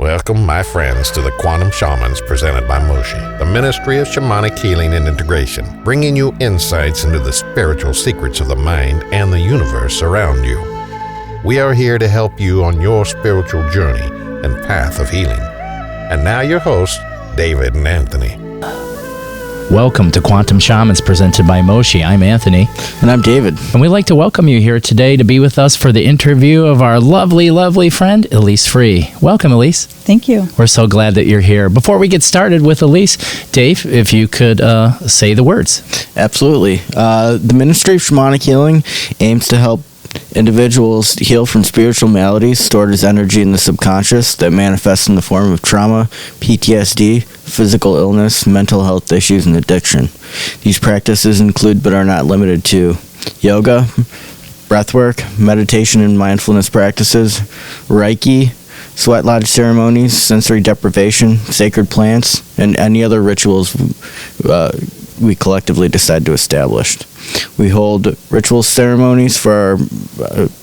Welcome, my friends, to the Quantum Shamans presented by Moshi, the Ministry of Shamanic Healing and Integration, bringing you insights into the spiritual secrets of the mind and the universe around you. We are here to help you on your spiritual journey and path of healing. And now your hosts, David and Anthony. Welcome to Quantum Shamans presented by Moshi. I'm Anthony. And I'm David. And we'd like to welcome you here today to be with us for the interview of our lovely, lovely friend, Elise Free. Welcome, Elise. Thank you. We're so glad that you're here. Before we get started with Elise, Dave, if you could say the words. Absolutely. The Ministry of Shamanic Healing aims to help individuals heal from spiritual maladies stored as energy in the subconscious that manifest in the form of trauma, PTSD, physical illness, mental health issues, and addiction. These practices include but are not limited to yoga, breathwork, meditation and mindfulness practices, Reiki, sweat lodge ceremonies, sensory deprivation, sacred plants, and any other rituals we collectively decide to establish. We hold ritual ceremonies for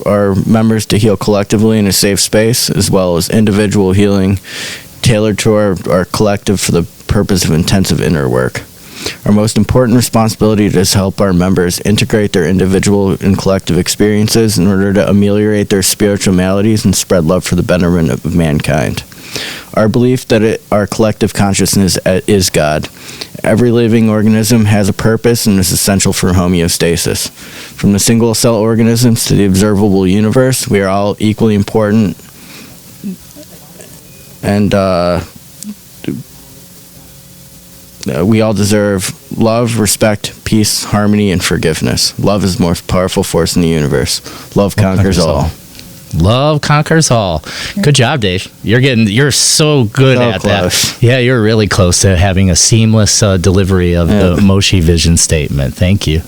our members to heal collectively in a safe space, as well as individual healing tailored to our collective for the purpose of intensive inner work. Our most important responsibility is to help our members integrate their individual and collective experiences in order to ameliorate their spiritual maladies and spread love for the betterment of mankind. Our belief that our collective consciousness is God. Every living organism has a purpose and is essential for homeostasis. From the single-cell organisms to the observable universe, we are all equally important, and we all deserve love, respect, peace, harmony, and forgiveness. Love is the most powerful force in the universe. Love conquers all. Love conquers all. Good job, Dave. You're so good at close. that. Yeah, you're really close to having a seamless delivery of the Moshi vision statement. Thank you.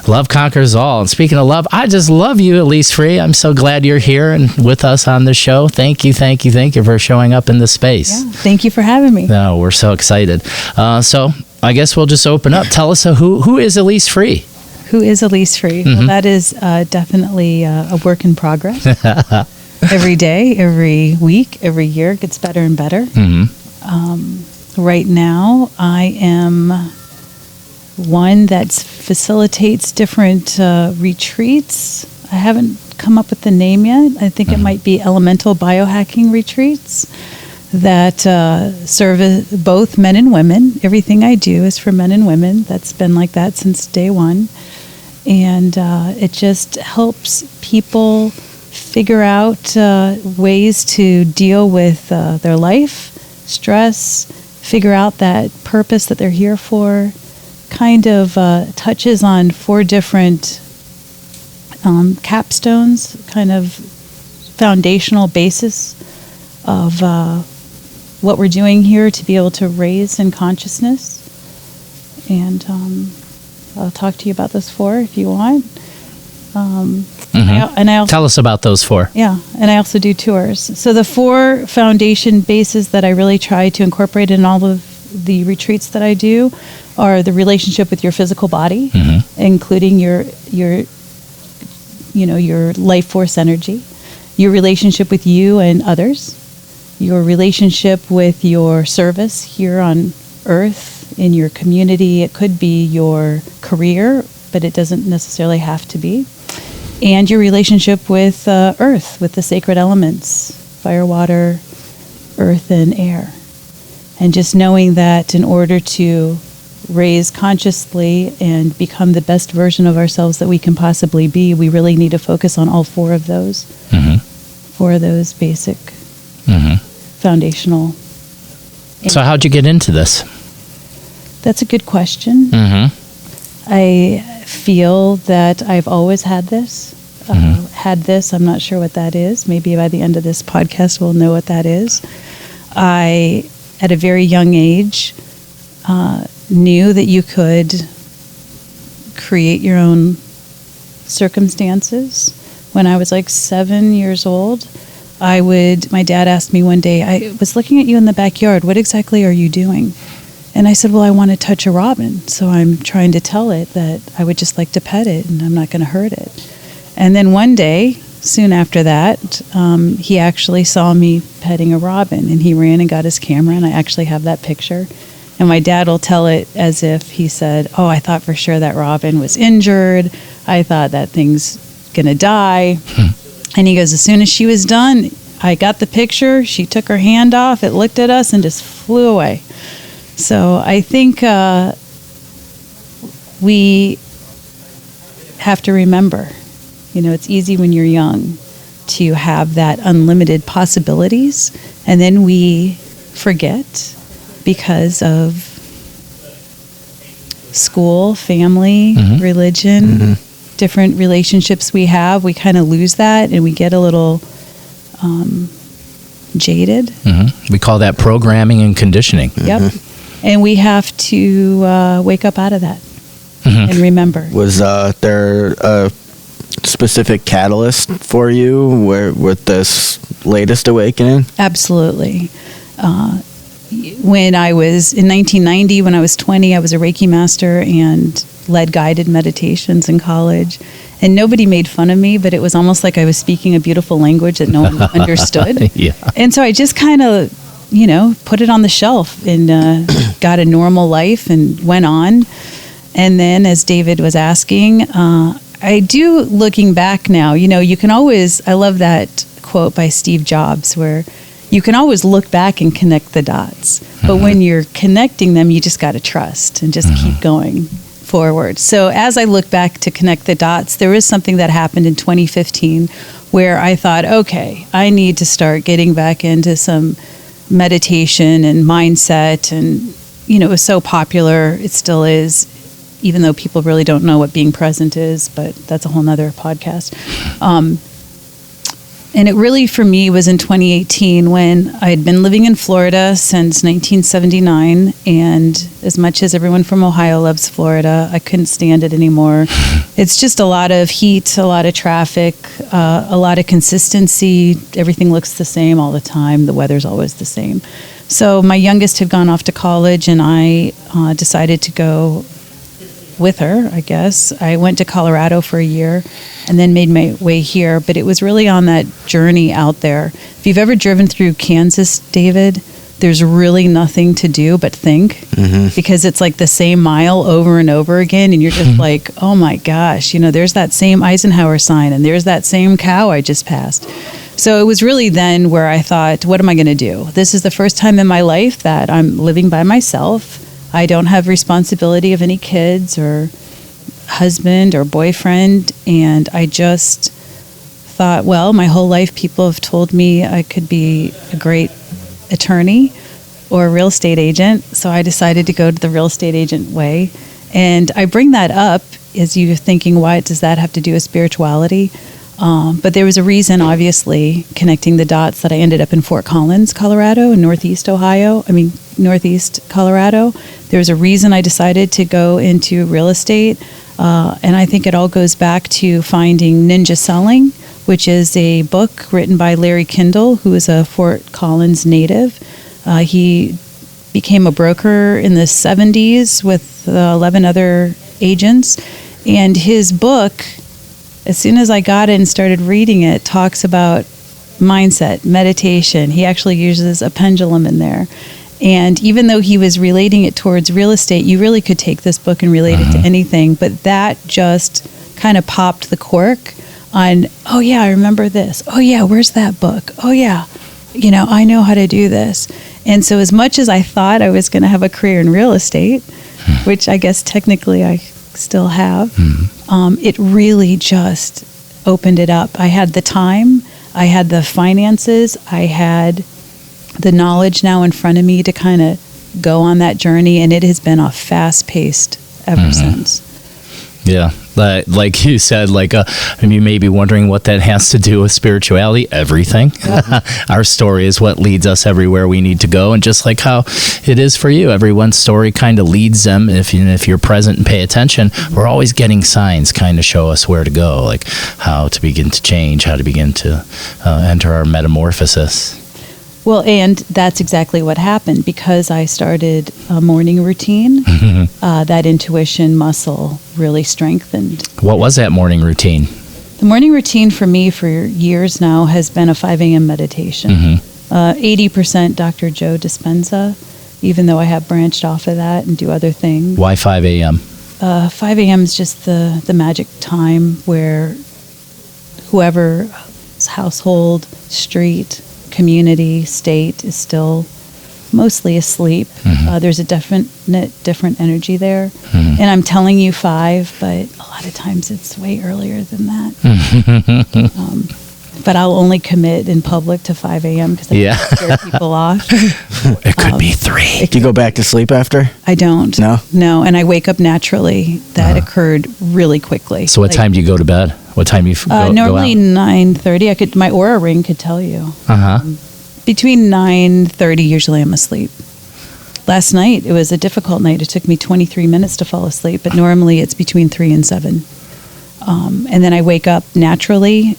Love conquers all. And speaking of love, I just love you, Elise Free. I'm so glad you're here and with us on the show. Thank you for showing up in this space. Yeah, thank you for having me. No, we're so excited. So I guess we'll just open up. Tell us who is Elise Free? Who is Elise Free? Mm-hmm. Well, that is definitely a work in progress. Every day, every week, every year it gets better and better. Mm-hmm. Right now, I am one that facilitates different retreats. I haven't come up with the name yet. I think it might be Elemental biohacking retreats that serve both men and women. Everything I do is for men and women. That's been like that since day one. And it just helps people figure out ways to deal with their life, stress, figure out that purpose that they're here for. Kind of touches on 4 different capstones, kind of foundational basis of what we're doing here to be able to raise in consciousness. And I'll talk to you about those 4 if you want. And I also, tell us about those 4. Yeah, and I also do tours. So the 4 foundation bases that I really try to incorporate in all of the retreats that I do are the relationship with your physical body, including your life force energy, your relationship with you and others, your relationship with your service here on Earth, in your community. It could be your career, but it doesn't necessarily have to be. And your relationship with Earth, with the sacred elements, fire, water, earth, and air. And just knowing that in order to raise consciously and become the best version of ourselves that we can possibly be, we really need to focus on all 4 of those. 4 of those basic foundational. So how'd you get into this? That's a good question. I feel that I've always had this. I'm not sure what that is. Maybe by the end of this podcast we'll know what that is. I, at a very young age, knew that you could create your own circumstances. When I was like 7 years old, my dad asked me one day, I was looking at you in the backyard, what exactly are you doing? And I said, well, I want to touch a robin, so I'm trying to tell it that I would just like to pet it and I'm not going to hurt it. And then one day, soon after that, he actually saw me petting a robin, and he ran and got his camera, and I actually have that picture. And my dad will tell it as if he said, "Oh, I thought for sure that robin was injured. I thought that thing's going to die." And he goes, "As soon as she was done, I got the picture. She took her hand off. It looked at us and just flew away." So I think we have to remember, it's easy when you're young to have that unlimited possibilities, and then we forget because of school, family, religion, different relationships we have. We kind of lose that, and we get a little jaded. We call that programming and conditioning. Yep. And we have to wake up out of that and remember. Was there a specific catalyst for you with this latest awakening? Absolutely. When I was in 1990, when I was 20, I was a Reiki master and led guided meditations in college. And nobody made fun of me, but it was almost like I was speaking a beautiful language that no one understood. Yeah. And so I just kind of, put it on the shelf and got a normal life and went on. And then, as David was asking, I do, looking back now, you can always, I love that quote by Steve Jobs where you can always look back and connect the dots. But when you're connecting them, you just got to trust and just keep going forward. So as I look back to connect the dots, there is something that happened in 2015 where I thought, okay, I need to start getting back into some meditation and mindset. And, it was so popular. It still is, even though people really don't know what being present is, but that's a whole nother podcast. And it really, for me, was in 2018 when I had been living in Florida since 1979. And as much as everyone from Ohio loves Florida, I couldn't stand it anymore. It's just a lot of heat, a lot of traffic, a lot of consistency. Everything looks the same all the time. The weather's always the same. So my youngest had gone off to college, and I decided to go with her, I guess. I went to Colorado for a year and then made my way here. But it was really on that journey out there. If you've ever driven through Kansas, David, there's really nothing to do but think, because it's like the same mile over and over again. And you're just like, oh my gosh, there's that same Eisenhower sign and there's that same cow I just passed. So it was really then where I thought, what am I going to do? This is the first time in my life that I'm living by myself. I don't have responsibility of any kids or husband or boyfriend. And I just thought, well, my whole life people have told me I could be a great attorney or a real estate agent. So I decided to go to the real estate agent way. And I bring that up as you're thinking, why does that have to do with spirituality? But there was a reason, obviously, connecting the dots, that I ended up in Fort Collins, Colorado, in Northeast Colorado. There was a reason I decided to go into real estate. And I think it all goes back to finding Ninja Selling, which is a book written by Larry Kindle, who is a Fort Collins native. He became a broker in the 70s with 11 other agents. And his book, as soon as I got it and started reading it, talks about mindset, meditation. He actually uses a pendulum in there. And even though he was relating it towards real estate, you really could take this book and relate it to anything. But that just kind of popped the cork on, oh yeah, I remember this. Oh yeah, where's that book? Oh yeah, I know how to do this. And so as much as I thought I was going to have a career in real estate, which I guess technically I still have, it really just opened it up. I had the time, I had the finances, I had the knowledge now in front of me to kind of go on that journey, and it has been a fast-paced ever since. Yeah. Like you said, you may be wondering what that has to do with spirituality. Everything. Our story is what leads us everywhere we need to go. And just like how it is for you, everyone's story kind of leads them. If you're present and pay attention, we're always getting signs kind of show us where to go, like how to begin to change, how to begin to enter our metamorphosis. Well, and that's exactly what happened, because I started a morning routine. That intuition muscle really strengthened. What was that morning routine? The morning routine for me for years now has been a 5 a.m. meditation. 80% Dr. Joe Dispenza, even though I have branched off of that and do other things. Why 5 a.m.? 5 a.m. is just the magic time where whoever's household, street, community, state is still mostly asleep. There's a different energy there. And I'm telling you 5, but a lot of times it's way earlier than that. But I'll only commit in public to 5 a.m. because I don't scare people off. It could be 3. Do you go back to sleep after? I don't. No, and I wake up naturally. That occurred really quickly. So what time do you go to bed? What time do you go normally out? 9:30. My Aura ring could tell you. Between 9:30, usually I'm asleep. Last night, it was a difficult night. It took me 23 minutes to fall asleep, but normally it's between 3 and 7. And then I wake up naturally.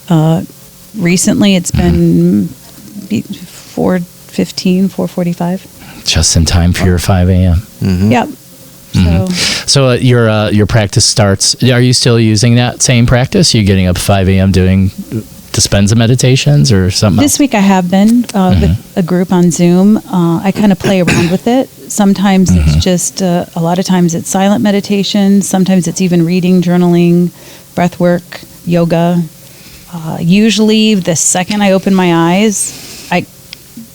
Recently, it's been 4:15, 4:45. Just in time for your 5 a.m. Yep. So your practice starts. Are you still using that same practice? You're getting up 5 a.m. doing Dispenza meditations or something This week I have been with a group on Zoom. I kind of play around with it. Sometimes it's just, a lot of times it's silent meditation. Sometimes it's even reading, journaling, breath work, yoga. Usually the second I open my eyes, I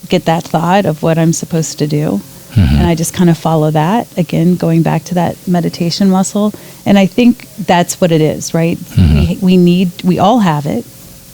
get that thought of what I'm supposed to do. And I just kind of follow that, again, going back to that meditation muscle. And I think that's what it is, right? We all have it.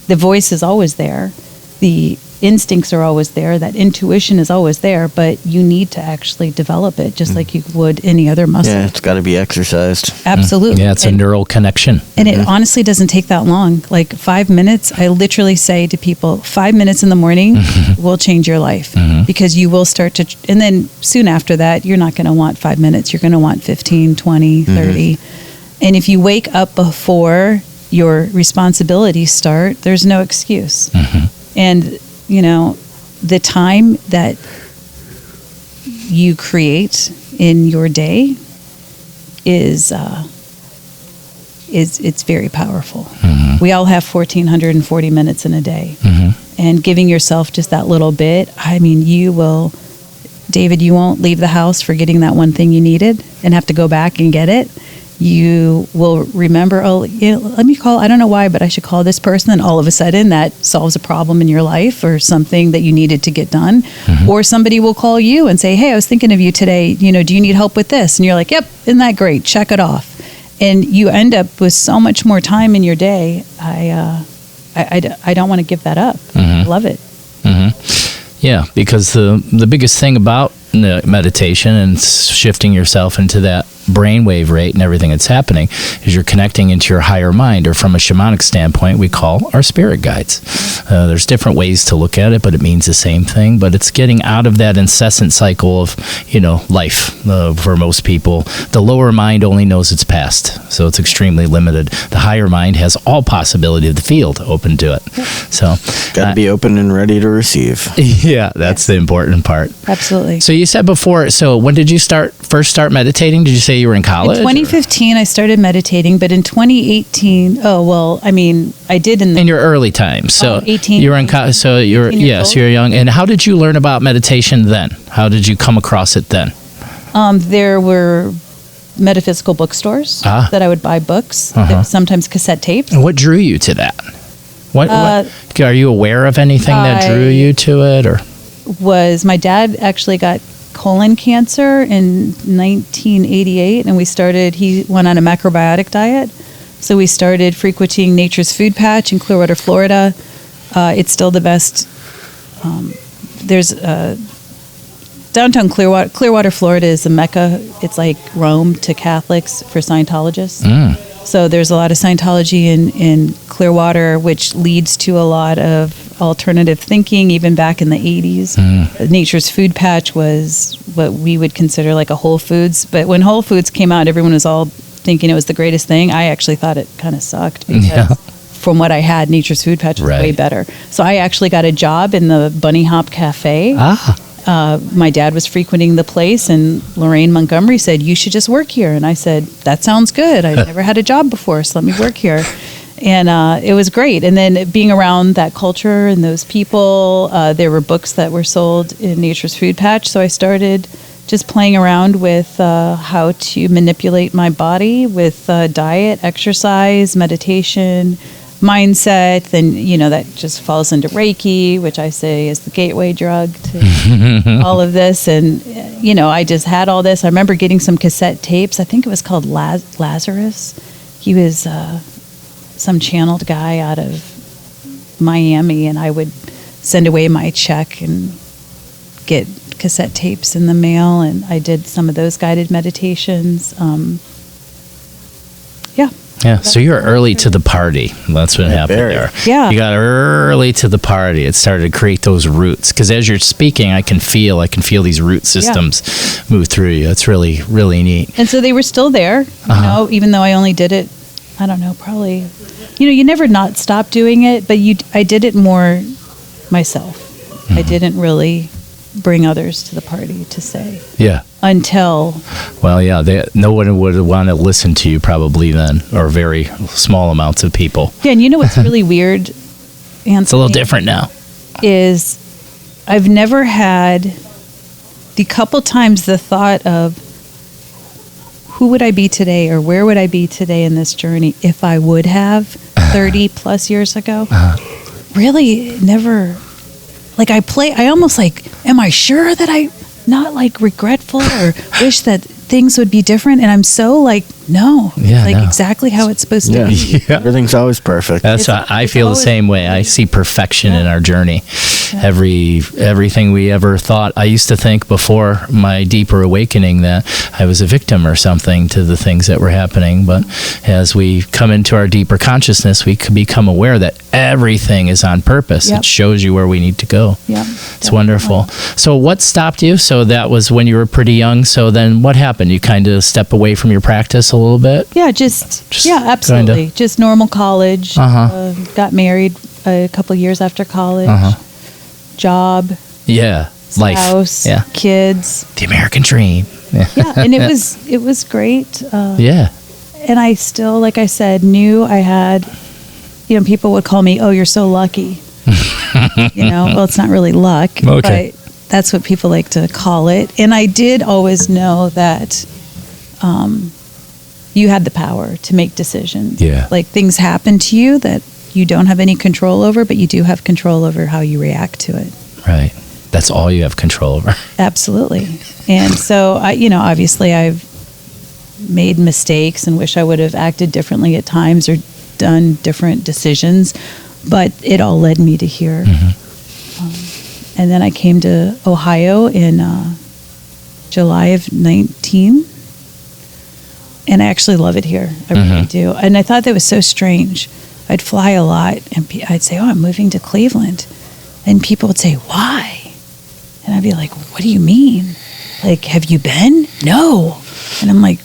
The voice is always there. The instincts are always there. That intuition is always there, but you need to actually develop it just like you would any other muscle. Yeah, it's got to be exercised. Absolutely. Yeah, it's a neural connection. And it honestly doesn't take that long. Like 5 minutes, I literally say to people, 5 minutes in the morning will change your life because you will start to, and then soon after that, you're not going to want 5 minutes. You're going to want 15, 20, 30. And if you wake up before your responsibilities start, there's no excuse. And, you know, the time that you create in your day is it's very powerful. We all have 1,440 minutes in a day. And giving yourself just that little bit, I mean, David, you won't leave the house forgetting that one thing you needed and have to go back and get it. You will remember, let me call, I don't know why, but I should call this person. And all of a sudden that solves a problem in your life or something that you needed to get done. Or somebody will call you and say, hey, I was thinking of you today. You know, do you need help with this? And you're like, yep, isn't that great? Check it off. And you end up with so much more time in your day. I don't want to give that up. I love it. Yeah, because the biggest thing about meditation and shifting yourself into that brainwave rate and everything that's happening is you're connecting into your higher mind, or from a shamanic standpoint, we call our spirit guides. There's different ways to look at it, but it means the same thing. But it's getting out of that incessant cycle of, life. For most people, the lower mind only knows its past, so it's extremely limited. The higher mind has all possibility of the field open to it. So, got to be open and ready to receive. Yeah, that's the important part. Absolutely. So you said before, so when did you first start meditating? Did you say you were in college? In 2015, I started meditating, but in 2018, I did in your early times. So 18. You were in college. So you're you're young. And how did you learn about meditation then? How did you come across it then? There were metaphysical bookstores that I would buy books. There were sometimes cassette tapes. And what drew you to that? What are you aware of anything that drew you to it, or? My dad actually got colon cancer in 1988, and he went on a macrobiotic diet. So we started frequenting Nature's Food Patch in Clearwater, Florida. It's still the best. There's downtown Clearwater, Florida is a mecca. It's like Rome to Catholics for Scientologists. So there's a lot of Scientology in Clearwater, which leads to a lot of alternative thinking, even back in the 80s. Nature's Food Patch was what we would consider like a Whole Foods. But when Whole Foods came out, everyone was all thinking it was the greatest thing. I actually thought it kind of sucked because from what I had, Nature's Food Patch was way better. So I actually got a job in the Bunny Hop Cafe. My dad was frequenting the place, and Lorraine Montgomery said, you should just work here. And I said, that sounds good. I've never had a job before, so let me work here. And it was great. And then being around that culture and those people, there were books that were sold in Nature's Food Patch. So I started just playing around with how to manipulate my body with diet, exercise, meditation, mindset. Then, that just falls into Reiki, which I say is the gateway drug to all of this. And, I just had all this. I remember getting some cassette tapes. I think it was called Lazarus. He was some channeled guy out of Miami, and I would send away my check and get cassette tapes in the mail, and I did some of those guided meditations. Yeah, so you were early to the party. That's what happened there. Yeah. You got early to the party. It started to create those roots. Because as you're speaking, I can feel these root systems move through you. It's really, really neat. And so they were still there, even though I only did it, I don't know, probably, you never not stop doing it, but I did it more myself. I didn't really bring others to the party to say. Yeah. Until. Well, yeah, no one would want to listen to you probably then, or very small amounts of people. Yeah, and you know what's really weird, Anthony? It's a little different now. Is I've never had the couple times the thought of who would I be today or where would I be today in this journey if I would have 30 plus years ago. Really never. Like I almost am I sure that I not regretful or wish that things would be different? And I'm so no. Yeah, no. Exactly how it's supposed to be. Yeah. Everything's always perfect. That's why I feel the same way. I see perfection in our journey. Yeah. Everything we ever thought. I used to think before my deeper awakening that I was a victim or something to the things that were happening. But as we come into our deeper consciousness, we can become aware that everything is on purpose. Yep. It shows you where we need to go. Yeah, it's wonderful. So what stopped you? So that was when you were pretty young. So then what happened? You kind of step away from your practice a little bit? Yeah, absolutely. Kinda. Just normal college. Got married a couple years after college. Job. Yeah. Life. House. Yeah. Kids. The American dream. Yeah, and it was great. Yeah. And I still, like I said, knew I had, people would call me, oh, you're so lucky. Well, it's not really luck, okay. But that's what people like to call it. And I did always know that you had the power to make decisions. Yeah. Things happen to you that you don't have any control over, but you do have control over how you react to it. Right. That's all you have control over. Absolutely. And so, obviously I've made mistakes and wish I would have acted differently at times or done different decisions, but it all led me to here. And then I came to Ohio in July of 19. And I actually love it here. I really do. And I thought that was so strange. I'd fly a lot, and I'd say, oh, I'm moving to Cleveland. And people would say, why? And I'd be like, what do you mean? Have you been? No. And I'm like,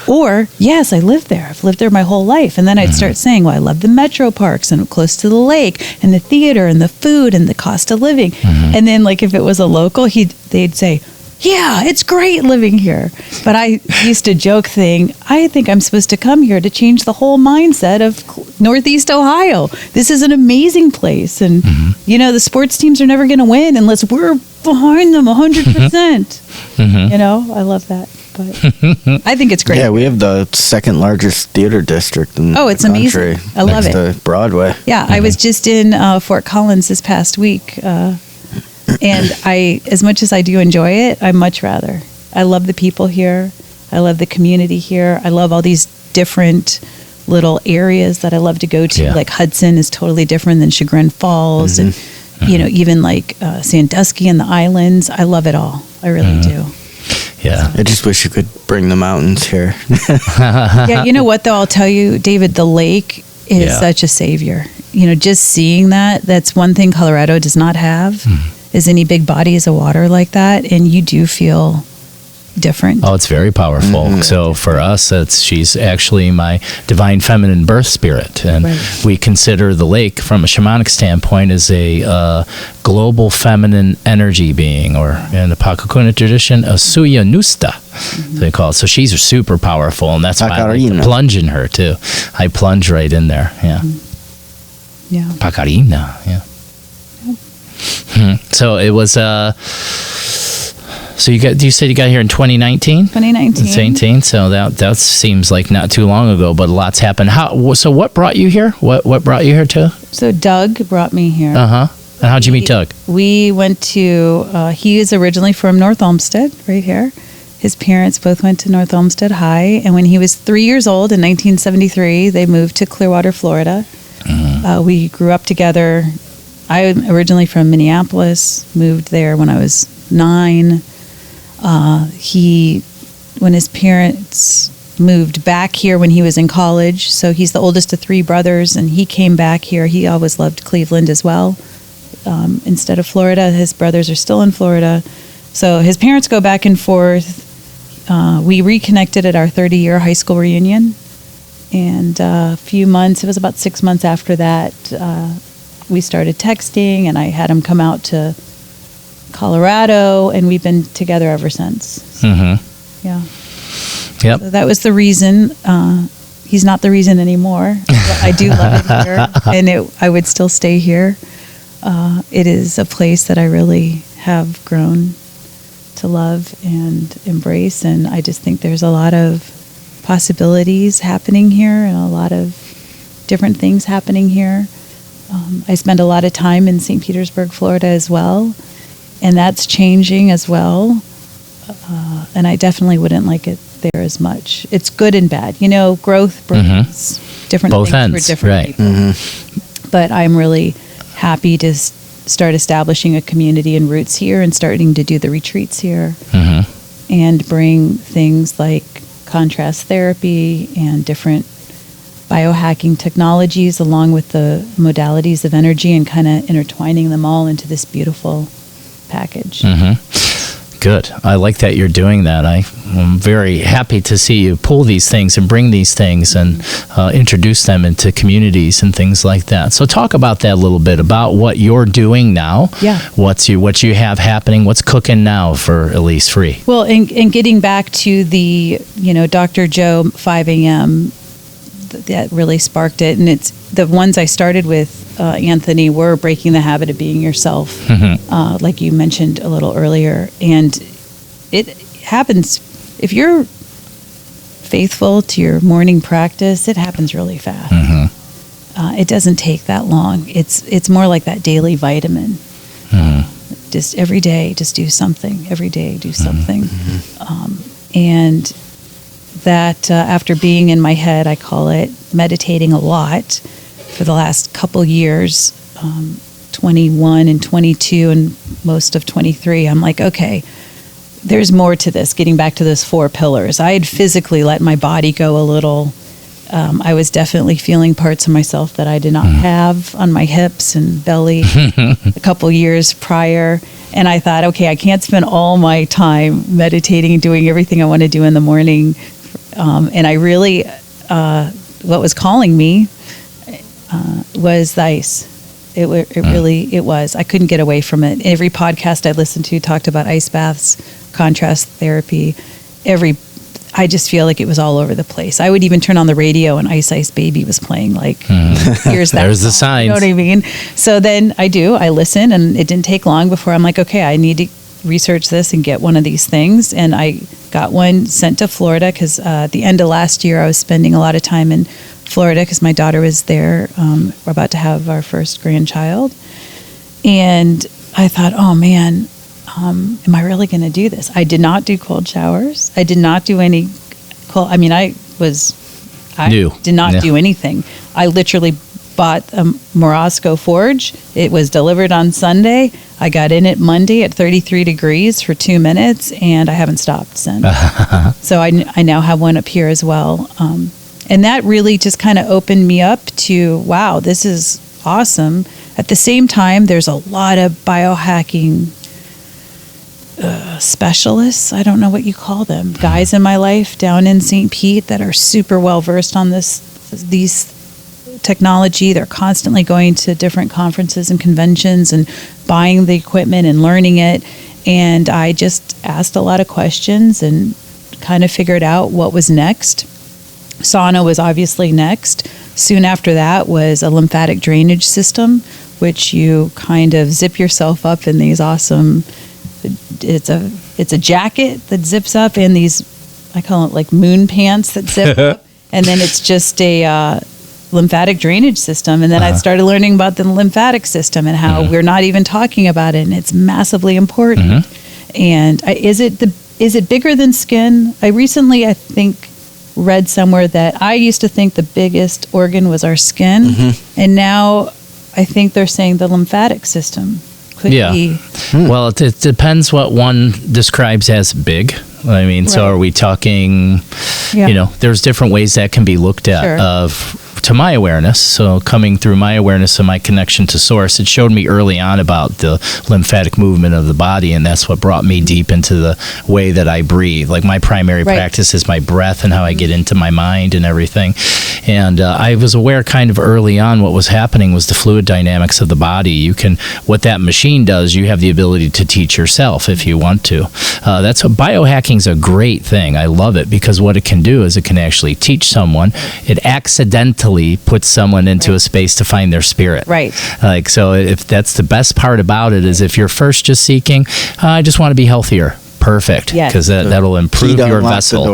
or, yes, I lived there. I've lived there my whole life. And then I'd start saying, well, I love the metro parks and close to the lake and the theater and the food and the cost of living. And then, if it was a local, they'd say, yeah, it's great living here. But I used to joke I think I'm supposed to come here to change the whole mindset of Northeast Ohio. This is an amazing place. And, the sports teams are never going to win unless we're behind them 100%. I love that. But I think it's great. Yeah, we have the second largest theater district in the it's country. Amazing. I love it. Next to Broadway. Yeah, I was just in Fort Collins this past week. And as much as I do enjoy it, I much rather. I love the people here. I love the community here. I love all these different little areas that I love to go to. Yeah. Hudson is totally different than Chagrin Falls, and even Sandusky and the islands. I love it all. I really do. Yeah. I just wish you could bring the mountains here. Yeah, you know what though? I'll tell you, David, the lake is such a savior. Just seeing that's one thing Colorado does not have. Is any big bodies of water like that, and you do feel different. Oh, it's very powerful. So for us, she's actually my divine feminine birth spirit. And we consider the lake from a shamanic standpoint as a global feminine energy being, or in the Pakakuna tradition, a Suya Nusta, they call it. So she's super powerful, and that's why I like to plunge in her too. I plunge right in there. Yeah. Yeah. Pakarina. Yeah. So it was so you said you got here in 2019? 2019. So that seems like not too long ago, but a lot's happened. So what brought you here? What brought you here too? So Doug brought me here. And how'd you meet Doug? We went to he is originally from North Olmsted, right here. His parents both went to North Olmsted High, and when he was 3 years old in 1973, they moved to Clearwater, Florida. We grew up together. I'm originally from Minneapolis, moved there when I was 9. When his parents moved back here when he was in college, so he's the oldest of 3 brothers, and he came back here. He always loved Cleveland as well. Instead of Florida, his brothers are still in Florida. So his parents go back and forth. We reconnected at our 30-year high school reunion. And a few months, it was about 6 months after that, we started texting, and I had him come out to Colorado, and we've been together ever since. Yeah. Yep. So that was the reason. He's not the reason anymore. But I do love it here, and I would still stay here. It is a place that I really have grown to love and embrace, and I just think there's a lot of possibilities happening here and a lot of different things happening here. I spend a lot of time in St. Petersburg, Florida as well, and that's changing as well. And I definitely wouldn't like it there as much. It's good and bad. Growth brings different both things ends, for different right. people. But I'm really happy to start establishing a community and roots here and starting to do the retreats here and bring things like contrast therapy and different biohacking technologies along with the modalities of energy and kind of intertwining them all into this beautiful package. Good. I like that you're doing that. I'm very happy to see you pull these things and bring these things and introduce them into communities and things like that. So talk about that a little bit, about what you're doing now. Yeah. What you have happening. What's cooking now for Elise Free? Well, and getting back to the, Dr. Joe 5 a.m., that really sparked it. And it's the ones I started with, Anthony, were breaking the habit of being yourself, like you mentioned a little earlier. And it happens, if you're faithful to your morning practice, it happens really fast. It doesn't take that long. It's more like that daily vitamin. Just every day, just do something. Every day, do something. And that after being in my head, I call it meditating a lot for the last couple years, 21 and 22 and most of 23, I'm like, okay, there's more to this, getting back to those 4 pillars. I had physically let my body go a little. I was definitely feeling parts of myself that I did not have on my hips and belly a couple years prior. And I thought, okay, I can't spend all my time meditating and doing everything I want to do in the morning. And I really, what was calling me was the ice. It really was. I couldn't get away from it. Every podcast I listened to talked about ice baths, contrast therapy. I just feel like it was all over the place. I would even turn on the radio and Ice Ice Baby was playing. Like, here's that. There's the signs. You know what I mean? So then I listen, and it didn't take long before I'm like, okay, I need to research this and get one of these things. And I got one sent to Florida because at the end of last year I was spending a lot of time in Florida because my daughter was there. We're about to have our first grandchild. And I thought, oh man, am I really going to do this? I did not do cold showers. I did not do any cold. I mean, I did not do anything. I literally bought a Morosco Forge. It was delivered on Sunday. I got in it Monday at 33 degrees for 2 minutes, and I haven't stopped since. So I now have one up here as well. And that really just kind of opened me up to, wow, this is awesome. At the same time, there's a lot of biohacking specialists. I don't know what you call them. Guys in my life down in St. Pete that are super well versed on these technology. They're constantly going to different conferences and conventions and buying the equipment and learning it. And I just asked a lot of questions and kind of figured out what was next. Sauna was obviously next. Soon after that was a lymphatic drainage system, which you kind of zip yourself up in these awesome, it's a jacket that zips up in these, I call it like moon pants that zip up. And then it's just a lymphatic drainage system. And then I started learning about the lymphatic system and how we're not even talking about it. And it's massively important. And is it bigger than skin? I recently, I think, read somewhere that I used to think the biggest organ was our skin. And now I think they're saying the lymphatic system could be. Well, it depends what one describes as big. I mean, so are we talking, there's different ways that can be looked at to my awareness. So coming through my awareness and my connection to source, it showed me early on about the lymphatic movement of the body, and that's what brought me deep into the way that I breathe. Like my primary practice is my breath and how I get into my mind and everything. And I was aware kind of early on what was happening was the fluid dynamics of the body. What that machine does, you have the ability to teach yourself if you want to. That's what biohacking is a great thing. I love it because what it can do is it can actually teach someone. It accidentally puts someone into a space to find their spirit. Like, so if that's the best part about it is if you're first just seeking, I just want to be healthier. Perfect, because that'll improve your vessel.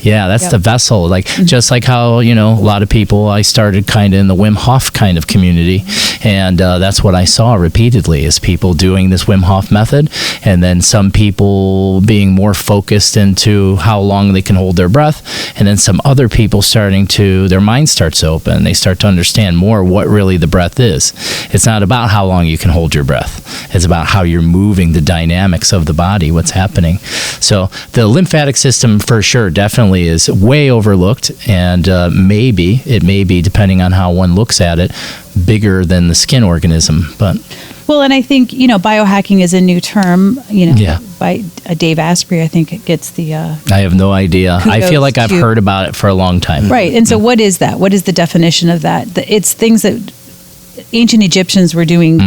Yeah, that's the vessel. Like just like how a lot of people. I started kind of in the Wim Hof kind of community, and that's what I saw repeatedly is people doing this Wim Hof method, and then some people being more focused into how long they can hold their breath, and then some other people their mind starts to open. They start to understand more what really the breath is. It's not about how long you can hold your breath. It's about how you're moving, the dynamics of the body, what's happening. So the lymphatic system for sure definitely is way overlooked, and maybe, depending on how one looks at it, bigger than the skin organism. But well, and I think, biohacking is a new term, by Dave Asprey, I think it gets the... I have no idea. I feel like I've heard about it for a long time. Right. And so what is that? What is the definition of that? It's things that ancient Egyptians were doing.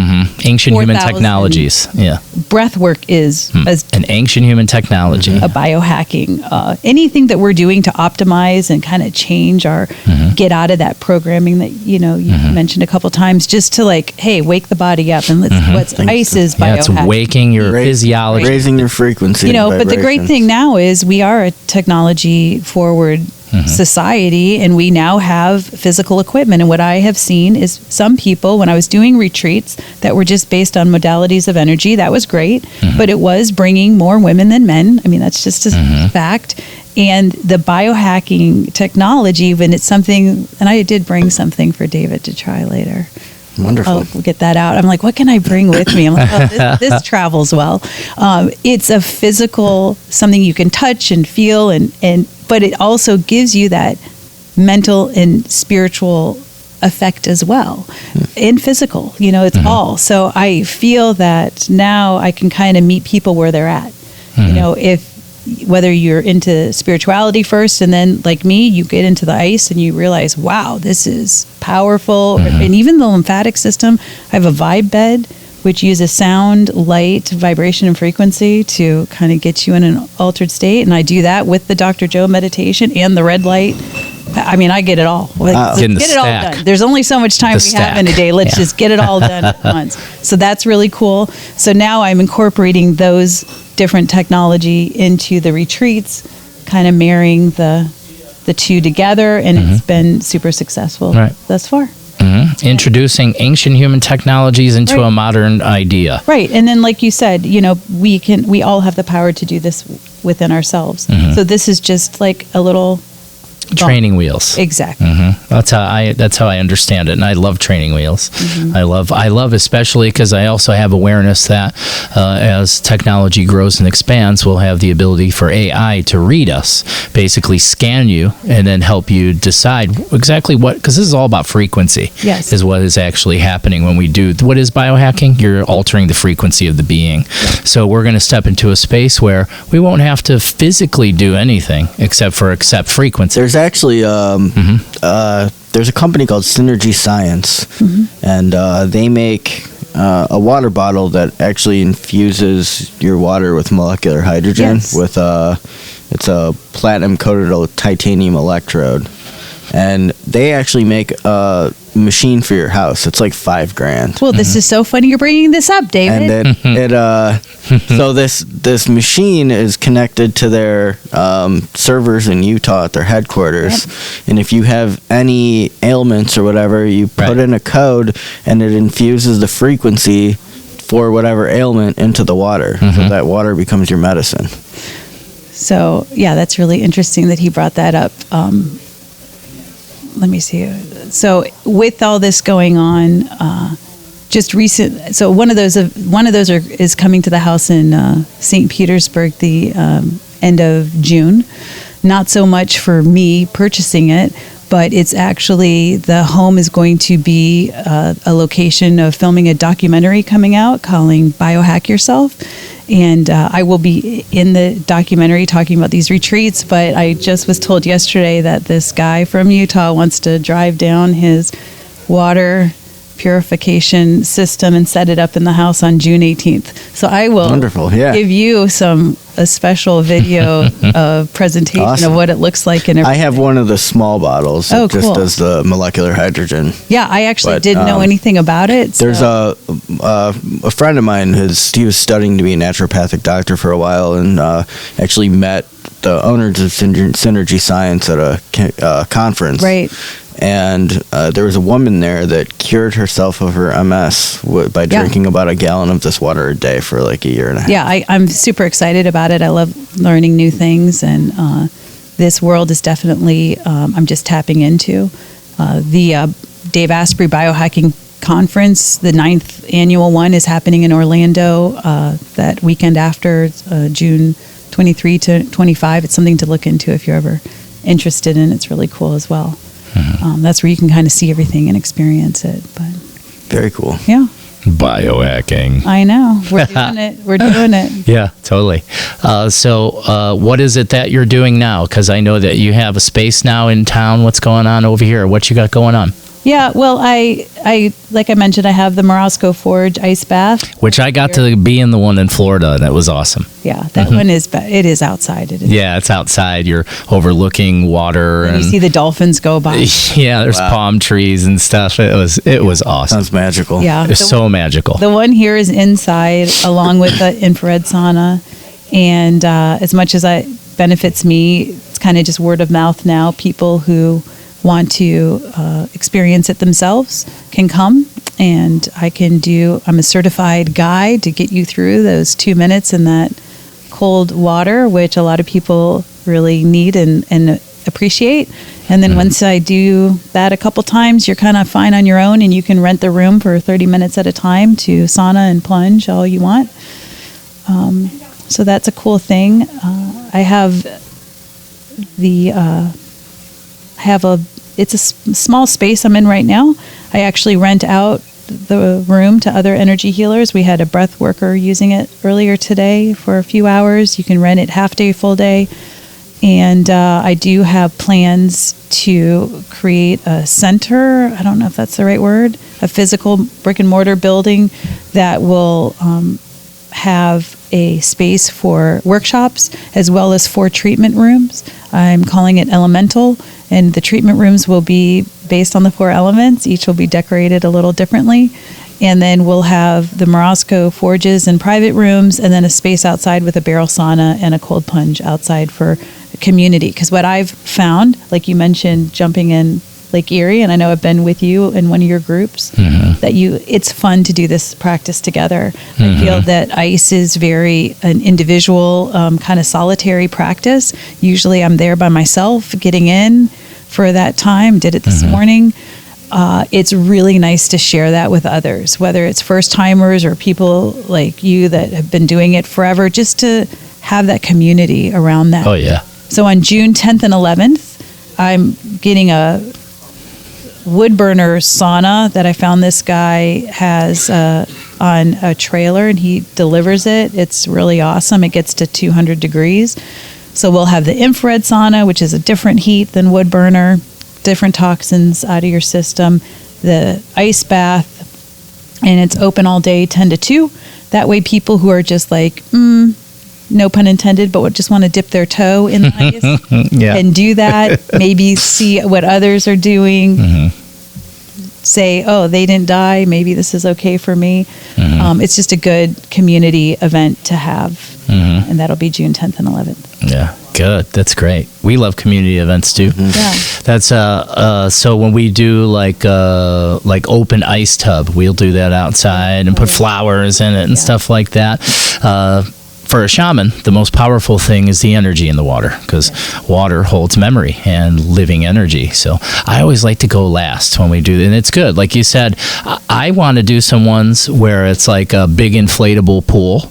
Ancient human technologies. Breath work is an ancient human technology. A biohacking. Anything that we're doing to optimize and kind of change our get out of that programming that you mentioned a couple times, just to wake the body up and what's ice is biohacking. It's waking your physiology, raising your frequency. But the great thing now is we are a technology forward society, and we now have physical equipment. And what I have seen is some people, when I was doing retreats that were just based on modalities of energy, that was great, but it was bringing more women than men. I mean, that's just a fact. And the biohacking technology, when it's something, and I did bring something for David to try later. Wonderful. We'll get that out. I'm like, what can I bring with me? I'm like, this travels well. It's a physical, something you can touch and feel, but it also gives you that mental and spiritual effect as well, and physical. It's all. So I feel that now I can kind of meet people where they're at. Whether you're into spirituality first, and then like me, you get into the ice and you realize, wow, this is powerful. And even the lymphatic system, I have a vibe bed, which uses sound, light, vibration, and frequency to kind of get you in an altered state. And I do that with the Dr. Joe meditation and the red light. I mean, I get it all. Get it all done. There's only so much time we have in a day. Let's just get it all done at once. So that's really cool. So now I'm incorporating those different technology into the retreats, kind of marrying the two together, and it's been super successful thus far. Introducing ancient human technologies into a modern idea. Right. And then like you said, we all have the power to do this within ourselves. So this is just like a little training wheels. Exactly. That's how I understand it, and I love training wheels. I love especially because I also have awareness that as technology grows and expands, we'll have the ability for AI to read us, basically scan you, and then help you decide exactly what. Because this is all about frequency. Yes. Is what is actually happening when we do. What is biohacking? You're altering the frequency of the being. So we're going to step into a space where we won't have to physically do anything except for accept frequency. There's actually there's a company called Synergy Science, and they make a water bottle that actually infuses your water with molecular hydrogen. Yes. With it's a platinum coated titanium electrode, and they actually make a machine for your house. It's like $5,000. Well, this is so funny you're bringing this up, David. And so this machine is connected to their servers in Utah at their headquarters. And if you have any ailments or whatever, you put in a code and it infuses the frequency for whatever ailment into the water. So that water becomes your medicine. So, yeah, that's really interesting that he brought that up. Let me see. So, with all this going on, just recent. So, one of those is coming to the house in St. Petersburg the end of June. Not so much for me purchasing it, but it's actually the home is going to be a location of filming a documentary coming out calling Biohack Yourself. And I will be in the documentary talking about these retreats, but I just was told yesterday that this guy from Utah wants to drive down his water purification system and set it up in the house on June 18th. So I will give you a special video presentation of what it looks like. I have one of the small bottles that just does the molecular hydrogen. Yeah, I actually didn't know anything about it. So. There's a friend of mine he was studying to be a naturopathic doctor for a while, and actually met the owners of Synergy Science at a conference. Right. And there was a woman there that cured herself of her MS by drinking about a gallon of this water a day for like a year and a half. Yeah, I'm super excited about it. I love learning new things, and this world is definitely, I'm just tapping into. The Dave Asprey Biohacking Conference, the 9th annual one, is happening in Orlando that weekend after June 23 to 25. It's something to look into if you're ever interested in. It's really cool as well. That's where you can kind of see everything and experience it. But very cool. Yeah. Biohacking. I know. We're doing it. We're doing it. Yeah, totally. So what is it that you're doing now? Because I know that you have a space now in town. What's going on over here? What you got going on? Yeah, well, I like I mentioned, I have the Morosco Forge ice bath, which I got to be in the one in Florida. That was awesome. Yeah, that one is. It is outside. Yeah, it's outside. You're overlooking water, and you see the dolphins go by. Yeah, there's palm trees and stuff. It was awesome. Sounds magical. Yeah, it's so magical. The one here is inside, along with the infrared sauna, and as much as it benefits me, it's kind of just word of mouth now. People who want to experience it themselves can come, and I'm a certified guide to get you through those 2 minutes in that cold water, which a lot of people really need and appreciate. And then once I do that a couple times, you're kind of fine on your own, and you can rent the room for 30 minutes at a time to sauna and plunge all you want. So that's a cool thing. I have it's a small space I'm in right now. I actually rent out the room to other energy healers. We had a breath worker using it earlier today for a few hours. You can rent it half day, full day. And I do have plans to create a center. I don't know if that's the right word, a physical brick and mortar building that will have a space for workshops as well as 4 treatment rooms. I'm calling it Elemental, and the treatment rooms will be based on the 4 elements. Each will be decorated a little differently. And then we'll have the Morosco forges and private rooms, and then a space outside with a barrel sauna and a cold plunge outside for community. Because what I've found, like you mentioned, jumping in Lake Erie, and I know I've been with you in one of your groups, that it's fun to do this practice together. I feel that ice is very an individual kind of solitary practice. Usually I'm there by myself, getting in, for that time. Did it this morning. It's really nice to share that with others, whether it's first timers or people like you that have been doing it forever, just to have that community around that. Oh, yeah. So on June 10th and 11th, I'm getting a wood burner sauna that I found this guy has on a trailer, and he delivers it. It's really awesome. It gets to 200 degrees. So we'll have the infrared sauna, which is a different heat than wood burner, different toxins out of your system, the ice bath, and it's open all day 10 to 2. That way people who are just like, no pun intended, but just want to dip their toe in the ice and do that, maybe see what others are doing, say, oh, they didn't die, maybe this is okay for me. It's just a good community event to have, and that'll be June 10th and 11th. Yeah, good. That's great. We love community events too. Yeah. That's so when we do like open ice tub, we'll do that outside and put flowers in it and stuff like that. For a shaman, the most powerful thing is the energy in the water, because water holds memory and living energy. So I always like to go last when we do, and it's good. Like you said, I want to do some ones where it's like a big inflatable pool,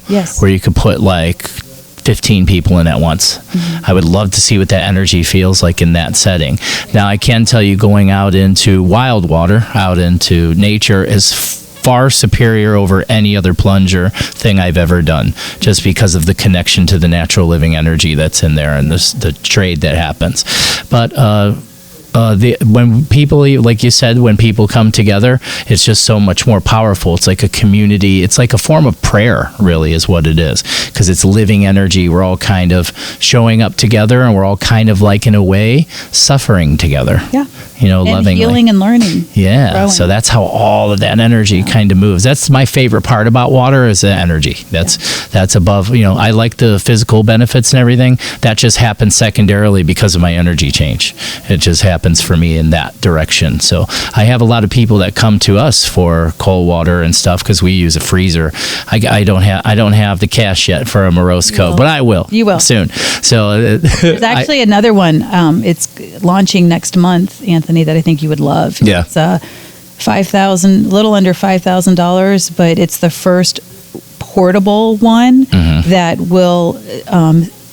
where you could put like 15 people in at once. I would love to see what that energy feels like in that setting. Now, I can tell you, going out into wild water, out into nature, is far superior over any other plunger thing I've ever done, just because of the connection to the natural living energy that's in there and the trade that happens. But when people, like you said, when people come together, it's just so much more powerful. It's like a community. It's like a form of prayer, really, is what it is, because it's living energy. We're all kind of showing up together, and we're all kind of, like, in a way, suffering together. Yeah. You know, and lovingly. Healing and learning. Yeah. Growing. So that's how all of that energy kind of moves. That's my favorite part about water, is the energy. That's above, you know, I like the physical benefits and everything. That just happens secondarily because of my energy change. It just happens for me in that direction. So I have a lot of people that come to us for cold water and stuff, because we use a freezer. I don't have the cash yet for a Morosco, but I will. You will soon. So there's actually another one. It's launching next month, Anthony, that I think you would love. Yeah. It's $5,000, little under $5,000, but it's the first portable one that will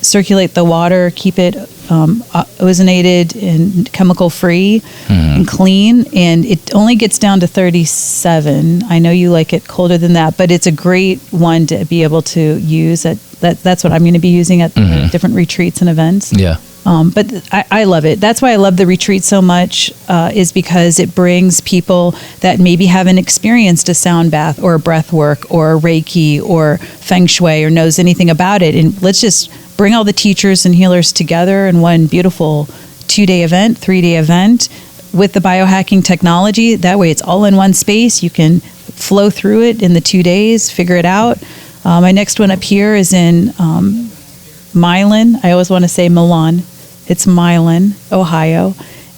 circulate the water, keep it ozonated and chemical free and clean, and it only gets down to 37. I know you like it colder than that, but it's a great one to be able to use. That's what I'm going to be using at different retreats and events. Yeah. But I love it. That's why I love the retreat so much, is because it brings people that maybe haven't experienced a sound bath or a breath work or a Reiki or Feng Shui or knows anything about it. And let's just bring all the teachers and healers together in one beautiful 2-day event, 3-day event with the biohacking technology. That way it's all in one space. You can flow through it in the 2 days, figure it out. My next one up here is in Milan. I always want to say Milan. It's Milan, Ohio,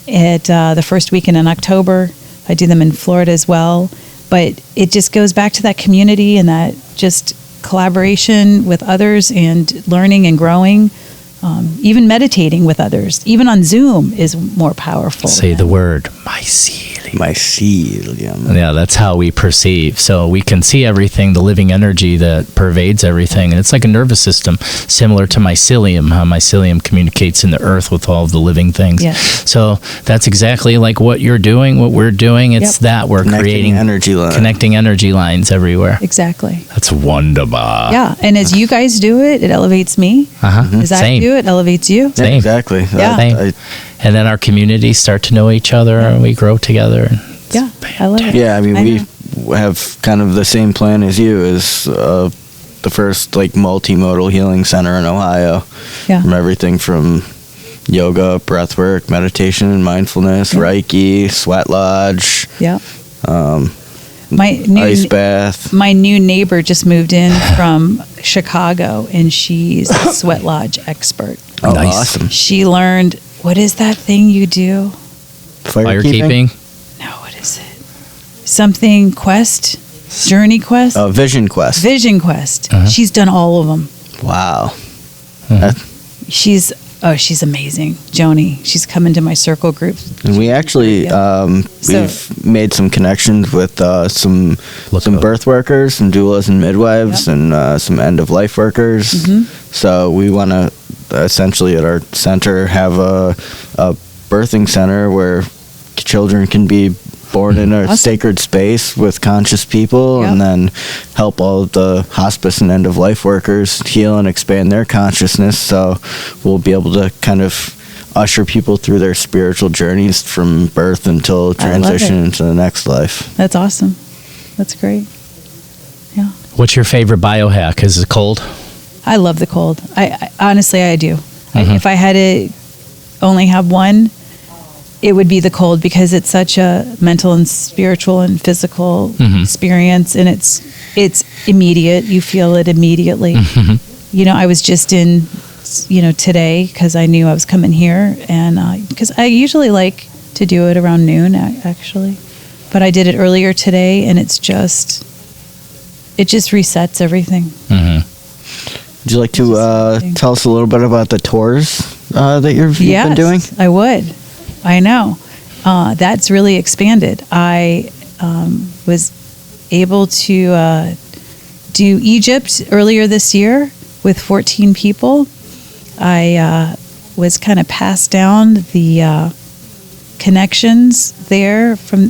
at the first weekend in October. I do them in Florida as well. But it just goes back to that community and that just collaboration with others and learning and growing. Even meditating with others, even on Zoom, is more powerful. Say the word, mycelium. Mycelium. Yeah, that's how we perceive. So we can see everything, the living energy that pervades everything. And it's like a nervous system, similar to mycelium, how mycelium communicates in the earth with all of the living things. Yeah. So that's exactly like what you're doing, what we're doing. It's that we're creating connecting energy lines everywhere. Exactly. That's wonderful. Yeah, and as you guys do it, it elevates me. As I do it elevates you. Same. Yeah, exactly. Same. And then our communities start to know each other, and we grow together. Yeah, I love it. Yeah, I mean, we have kind of the same plan as you, as the first like multimodal healing center in Ohio. Yeah. From everything from yoga, breathwork, meditation, mindfulness, Reiki, sweat lodge. Yeah. Ice bath. My new neighbor just moved in from Chicago, and she's a sweat lodge expert. Oh, nice. Awesome. She learned, what is that thing you do? Firekeeping? No, what is it? Something Quest? Journey Quest? Vision Quest. Vision Quest. She's done all of them. Wow. Oh, she's amazing. Joni. She's come into my circle group. And we actually, we've made some connections with some birth workers, some doulas and midwives, and some end-of-life workers. So we want to essentially at our center have a birthing center where children can be born in a sacred space with conscious people, and then help all of the hospice and end-of-life workers heal and expand their consciousness. So we'll be able to kind of usher people through their spiritual journeys from birth until transition into the next life. That's awesome. That's great. Yeah. What's your favorite biohack? Is it cold? I love the cold. I honestly, I do. If I had to only have one, it would be the cold, because it's such a mental and spiritual and physical experience, and it's immediate. You feel it immediately. You know, I was just in, today, because I knew I was coming here, and because I usually like to do it around noon, actually, but I did it earlier today, and it just resets everything. Would you like to tell us a little bit about the tours that you've been doing? Yes, I would. I know. That's really expanded. I was able to do Egypt earlier this year with 14 people. I was kind of passed down the connections there from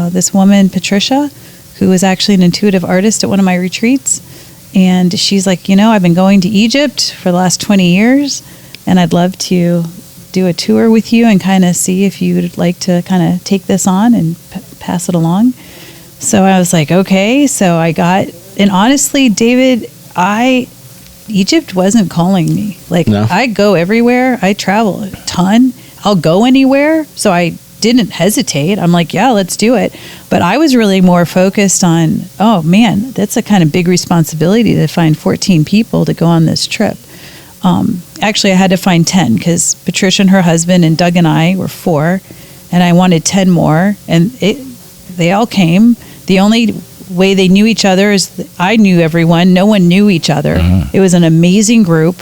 this woman, Patricia, who was actually an intuitive artist at one of my retreats. And she's like, I've been going to Egypt for the last 20 years, and I'd love to do a tour with you and kind of see if you would like to kind of take this on and pass it along. So I was like, okay. So I got, and honestly, David, Egypt wasn't calling me. No. I go everywhere. I travel a ton. I'll go anywhere. So I didn't hesitate. I'm like, yeah, let's do it. But I was really more focused on, oh man, that's a kind of big responsibility to find 14 people to go on this trip. Actually, I had to find 10, because Patricia and her husband and Doug and I were 4, and I wanted 10 more, and they all came. The only way they knew each other is I knew everyone. No one knew each other. It was an amazing group.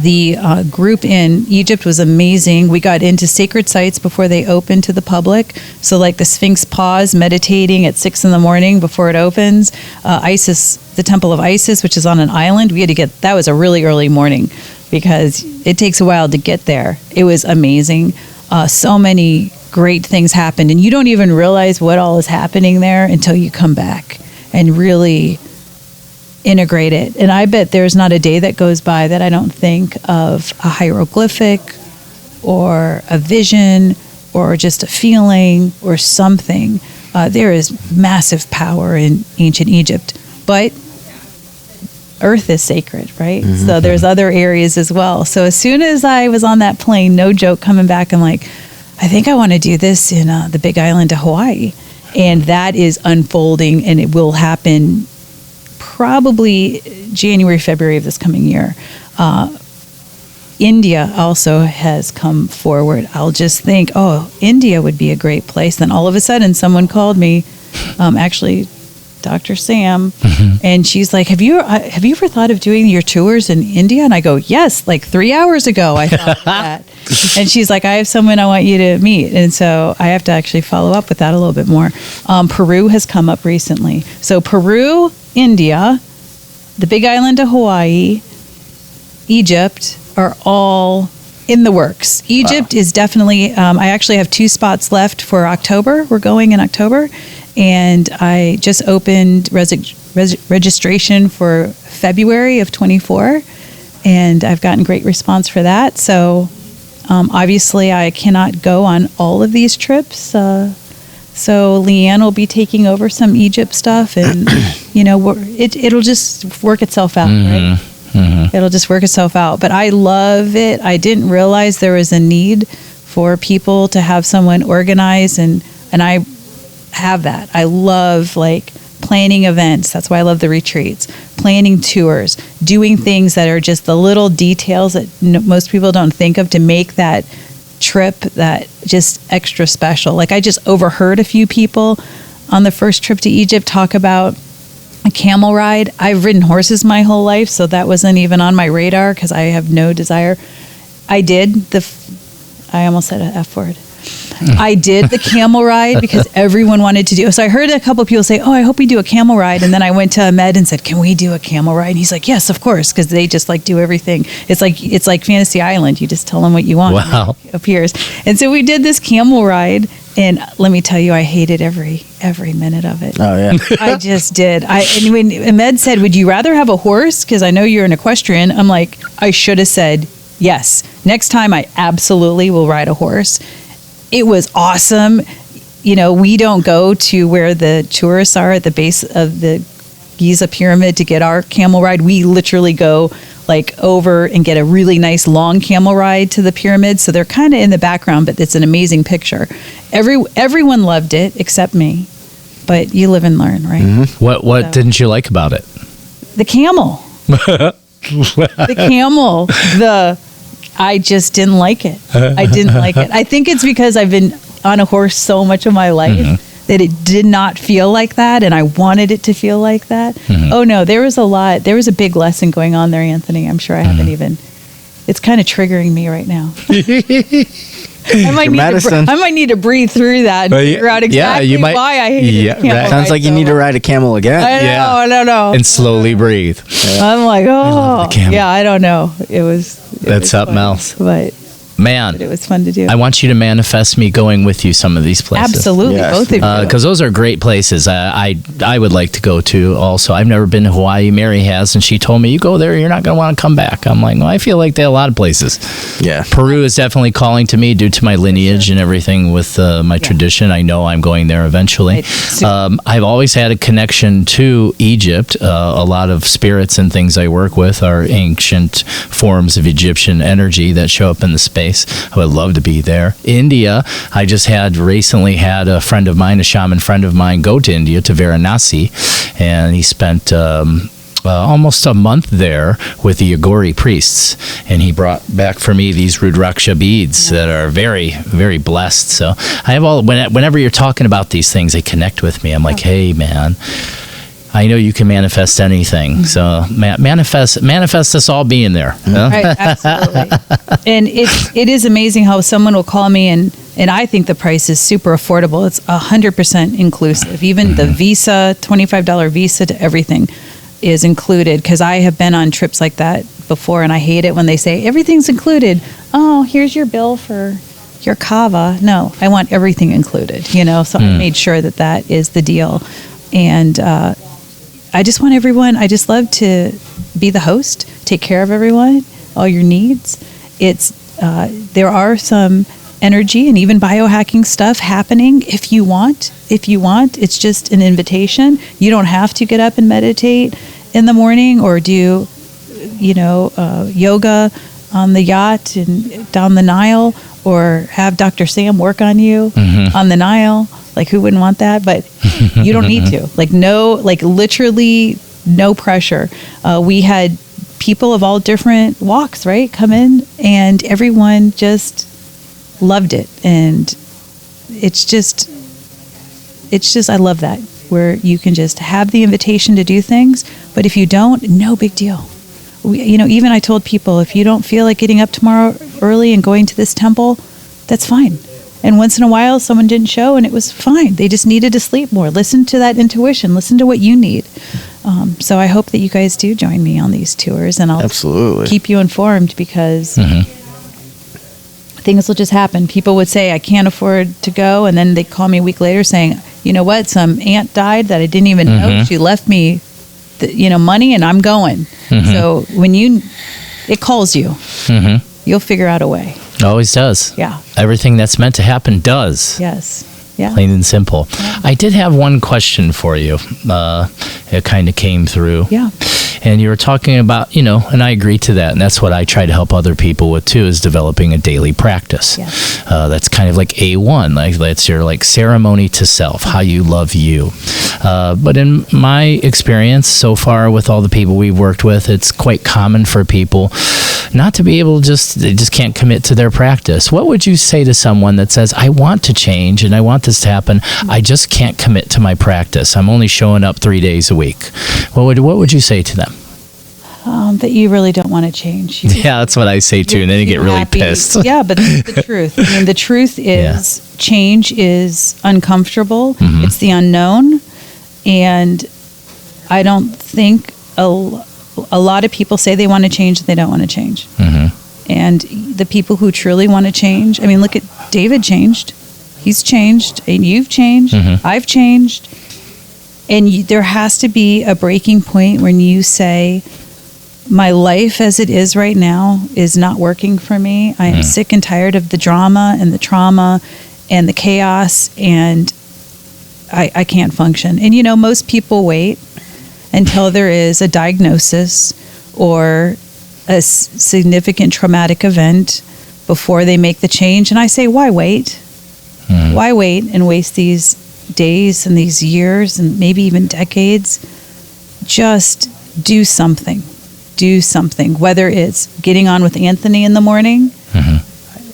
The group in Egypt was amazing. We got into sacred sites before they opened to the public. So like the Sphinx pause, meditating at 6 a.m. before it opens. Isis, the Temple of Isis, which is on an island. We had to that was a really early morning, because it takes a while to get there. It was amazing. So many great things happened, and you don't even realize what all is happening there until you come back and really integrate it. And I bet there's not a day that goes by that I don't think of a hieroglyphic or a vision or just a feeling or something. There is massive power in ancient Egypt, but Earth is sacred, right? So there's other areas as well. So as soon as I was on that plane, no joke, coming back, I'm like, I think I want to do this in the Big Island of Hawaii. And that is unfolding, and it will happen probably January, February of this coming year. India also has come forward. I'll just think, oh, India would be a great place. Then all of a sudden someone called me, actually Dr. Sam, and she's like, have you ever thought of doing your tours in India? And I go, yes, like 3 hours ago I thought of that. And she's like, I have someone I want you to meet. And so I have to actually follow up with that a little bit more. Peru has come up recently. So Peru, India, the Big Island of Hawaii, Egypt are all in the works. Egypt is definitely, I actually have 2 spots left for October. We're going in October. And I just opened registration for February of 24. And I've gotten great response for that. So obviously I cannot go on all of these trips. So Leanne will be taking over some Egypt stuff, and it'll just work itself out, right? It'll just work itself out. But I love it. I didn't realize there was a need for people to have someone organize, and I have that. I love planning events. That's why I love the retreats, planning tours, doing things that are just the little details that most people don't think of to make that trip that just extra special. I just overheard a few people on the first trip to Egypt talk about a camel ride. I've ridden horses my whole life, so that wasn't even on my radar because I have no desire. I did I almost said an F word. I did the camel ride because everyone wanted to do it. So I heard a couple of people say, "Oh, I hope we do a camel ride." And then I went to Ahmed and said, "Can we do a camel ride?" And he's like, "Yes, of course," because they just like do everything. It's like Fantasy Island. You just tell them what you want. Wow. And it appears. And so we did this camel ride, and let me tell you, I hated every minute of it. Oh, yeah. I just did. And when Ahmed said, "Would you rather have a horse?" Because I know you're an equestrian. I'm like, I should have said yes. Next time, I absolutely will ride a horse. It was awesome. You know, we don't go to where the tourists are at the base of the Giza pyramid to get our camel ride. We literally go like over and get a really nice long camel ride to the pyramid. So they're kind of in the background, but it's an amazing picture. Everyone loved it except me. But you live and learn, right? Mm-hmm. What didn't you like about it? The camel. The camel. I just didn't like it. I didn't like it. I think it's because I've been on a horse so much of my life that it did not feel like that, and I wanted it to feel like that. Oh no, there was a big lesson going on there, Anthony. I'm sure I haven't even, it's kind of triggering me right now. I might need to breathe through that and figure out exactly why I hated the camel. Sounds like you need to ride a camel again. I don't know. And slowly breathe. I'm like, I don't know. That's something else. But Man, it was fun to do. I want you to manifest me going with you some of these places. Absolutely, yes. Both of you. Because those are great places. I would like to go to also. I've never been to Hawaii. Mary has, and she told me, you go there, you're not going to want to come back. I'm like, well, I feel like they have a lot of places. Yeah. Peru is definitely calling to me due to my lineage and everything with my tradition. I know I'm going there eventually. I've always had a connection to Egypt. A lot of spirits and things I work with are ancient forms of Egyptian energy that show up in the space. I would love to be there. India, I just recently had a friend of mine, a shaman friend of mine, go to India, to Varanasi, and he spent almost a month there with the Agori priests, and he brought back for me these Rudraksha beads that are very, very blessed. So I have whenever you're talking about these things, they connect with me. I'm like, hey, man, I know you can manifest anything. So manifest us all being there. Huh? Right, absolutely. And it is amazing how someone will call me and I think the price is super affordable. It's 100% inclusive. Even the visa, $25 visa to everything is included, because I have been on trips like that before, and I hate it when they say everything's included. Oh, here's your bill for your kava. No, I want everything included, so I made sure that is the deal. And I just want everyone, I just love to be the host, take care of everyone, all your needs. There are some energy and even biohacking stuff happening if you want. It's just an invitation. You don't have to get up and meditate in the morning or do, yoga on the yacht and down the Nile, or have Dr. Sam work on you on the Nile. Like, who wouldn't want that? But you don't need to. Literally no pressure. We had people of all different walks, right, come in, and everyone just loved it. And it's just I love that, where you can just have the invitation to do things, but if you don't, no big deal. Even I told people, if you don't feel like getting up tomorrow early and going to this temple, that's fine. And once in a while, someone didn't show, and it was fine. They just needed to sleep more. Listen to that intuition. Listen to what you need. So I hope that you guys do join me on these tours, and I'll absolutely keep you informed, because things will just happen. People would say, I can't afford to go, and then they call me a week later saying, you know what, some aunt died that I didn't even know. She left me money, and I'm going. So when it calls you, you'll figure out a way. It always does. Yeah. Everything that's meant to happen does. Yes. Yeah. Plain and simple. Yeah. I did have one question for you. It kind of came through. Yeah. And you were talking about, and I agree to that. And that's what I try to help other people with too, is developing a daily practice. Yes. That's kind of like A1. Like, that's your ceremony to self, how you love you. But in my experience so far with all the people we've worked with, it's quite common for people not to be able to they just can't commit to their practice. What would you say to someone that says, I want to change and I want this to happen, I just can't commit to my practice, I'm only showing up 3 days a week? What would you say to them? that you really don't want to change. Yeah, that's what I say too, and then you get really happy. pissed. Yeah, but that's the truth. I mean, the truth is change is uncomfortable. Mm-hmm. It's the unknown, and I don't think a lot of people say they want to change, they don't want to change. Mm-hmm. And the people who truly want to change, I mean, look at David changed. He's changed, and you've changed. Mm-hmm. I've changed. And there has to be a breaking point when you say, my life as it is right now is not working for me. I am sick and tired of the drama and the trauma and the chaos, and I can't function. And, most people wait until there is a diagnosis or a significant traumatic event before they make the change. And I say, why wait? Why wait and waste these days and these years and maybe even decades? Just do something. Do something, whether it's getting on with Anthony in the morning,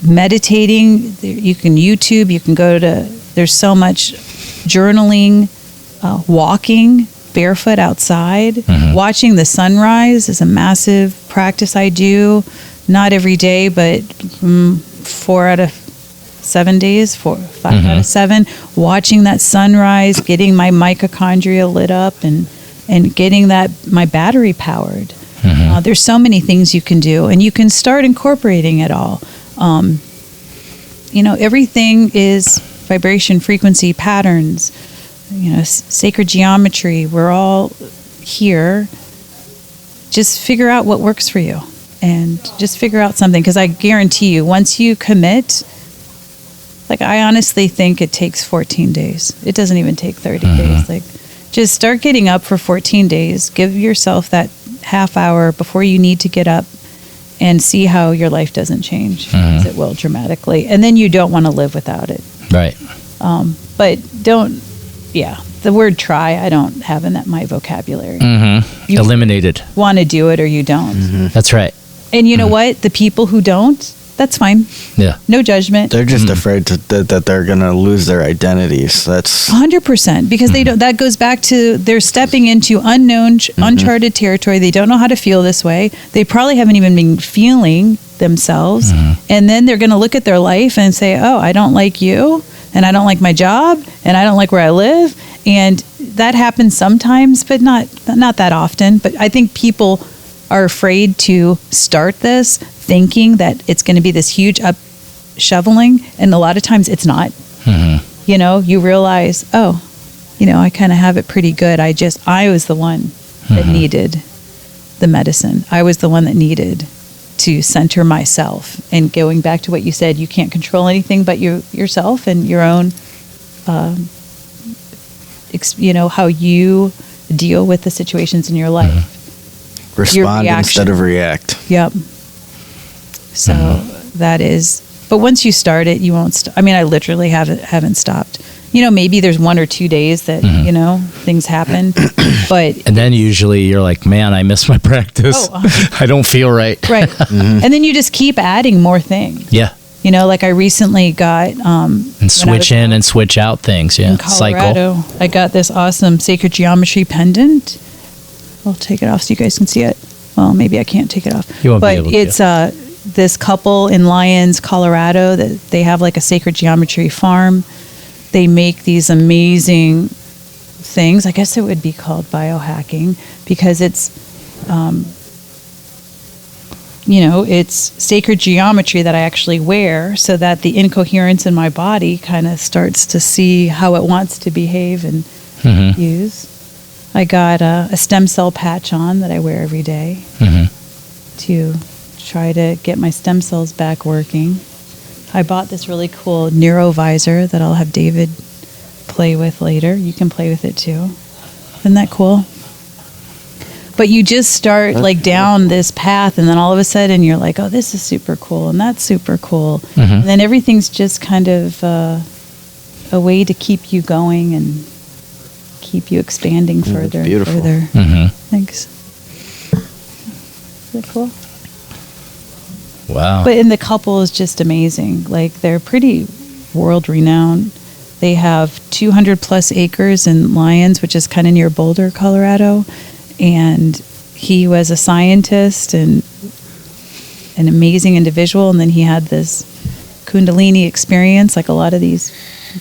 meditating. You can YouTube, you can there's so much journaling, walking barefoot outside, watching the sunrise is a massive practice I do, not every day, but 4 out of 7 days, 5 out of 7, watching that sunrise, getting my mitochondria lit up and getting my battery powered. There's so many things you can do, and you can start incorporating it all. Everything is vibration, frequency, patterns, sacred geometry. We're all here. Just figure out what works for you, and just figure out something, because I guarantee you, once you commit, I honestly think it takes 14 days. It doesn't even take 30 days. Just start getting up for 14 days. Give yourself that half hour before you need to get up, and see how your life doesn't change, because it will dramatically. And then you don't want to live without it. Right. But the word try, I don't have in my vocabulary. You Eliminated. want to do it or you don't. That's right. And you know what? The people who don't, that's fine. Yeah. No judgment. They're just afraid that they're going to lose their identities. That's 100%, because they don't. That goes back to they're stepping into unknown, uncharted territory. They don't know how to feel this way. They probably haven't even been feeling themselves, and then they're going to look at their life and say, "Oh, I don't like you, and I don't like my job, and I don't like where I live." And that happens sometimes, but not that often. But I think people are afraid to start this thinking that it's going to be this huge up shoveling, and a lot of times it's not. You realize, I kind of have it pretty good. I was the one that needed the medicine. I was the one that needed to center myself. And going back to what you said, you can't control anything but yourself and your own, how you deal with the situations in your life. respond instead of react. Yep. So that is, but once you start it, you won't I mean, I literally haven't stopped. Maybe there's 1 or 2 days that, things happen, but. And then usually you're like, man, I missed my practice. I don't feel right. Right. And then you just keep adding more things. Yeah. I recently got. And switch in and switch out things. Yeah. In Colorado, I got this awesome sacred geometry pendant. I'll take it off so you guys can see it. Well, maybe I can't take it off. You won't but be able to. It's this couple in Lyons, Colorado, that they have a sacred geometry farm. They make these amazing things. I guess it would be called biohacking, because it's, it's sacred geometry that I actually wear, so that the incoherence in my body kind of starts to see how it wants to behave and use. I got a stem cell patch on that I wear every day to try to get my stem cells back working. I bought this really cool neurovisor that I'll have David play with later. You can play with it too. Isn't that cool? But you just start down this path, and then all of a sudden you're like, oh, this is super cool, and that's super cool. And then everything's just kind of a way to keep you going and keep you expanding further and further. Thanks. Is that cool? Wow. But the couple is just amazing. They're pretty world renowned. They have 200 plus acres in Lyons, which is kind of near Boulder, Colorado. And he was a scientist and an amazing individual, and then he had this Kundalini experience, like a lot of these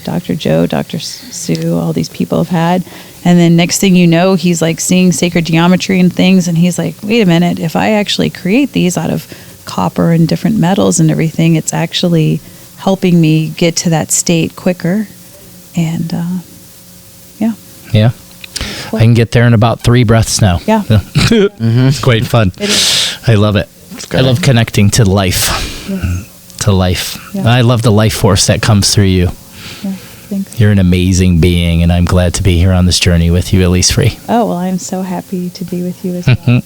Dr. Joe, Dr. Sue, all these people have had. And then next thing you know, he's like seeing sacred geometry and things, and he's like, wait a minute, if I actually create these out of copper and different metals and everything, it's actually helping me get to that state quicker. And Yeah. I can get there in about 3 breaths now. Yeah. It's quite fun. It is. I love it. I love connecting to life. Yeah. To life. Yeah. I love the life force that comes through you. Yeah. Thanks. You're an amazing being, and I'm glad to be here on this journey with you, Elise Free. Oh, well, I'm so happy to be with you as well.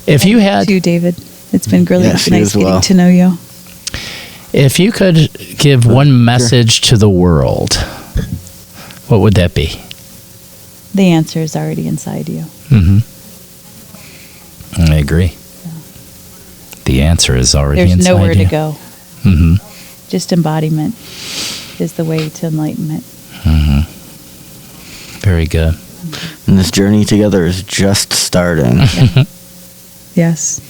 If you had, too, David. It's been really Yes, you nice as well. getting to know you. if you could give one message to the world, what would that be? The answer is already inside you. Mm-hmm. I agree. The answer is already There's inside nowhere you. to go. Mm-hmm. Just embodiment is the way to enlightenment. Mm-hmm. Very good. And this journey together is just starting. Yes.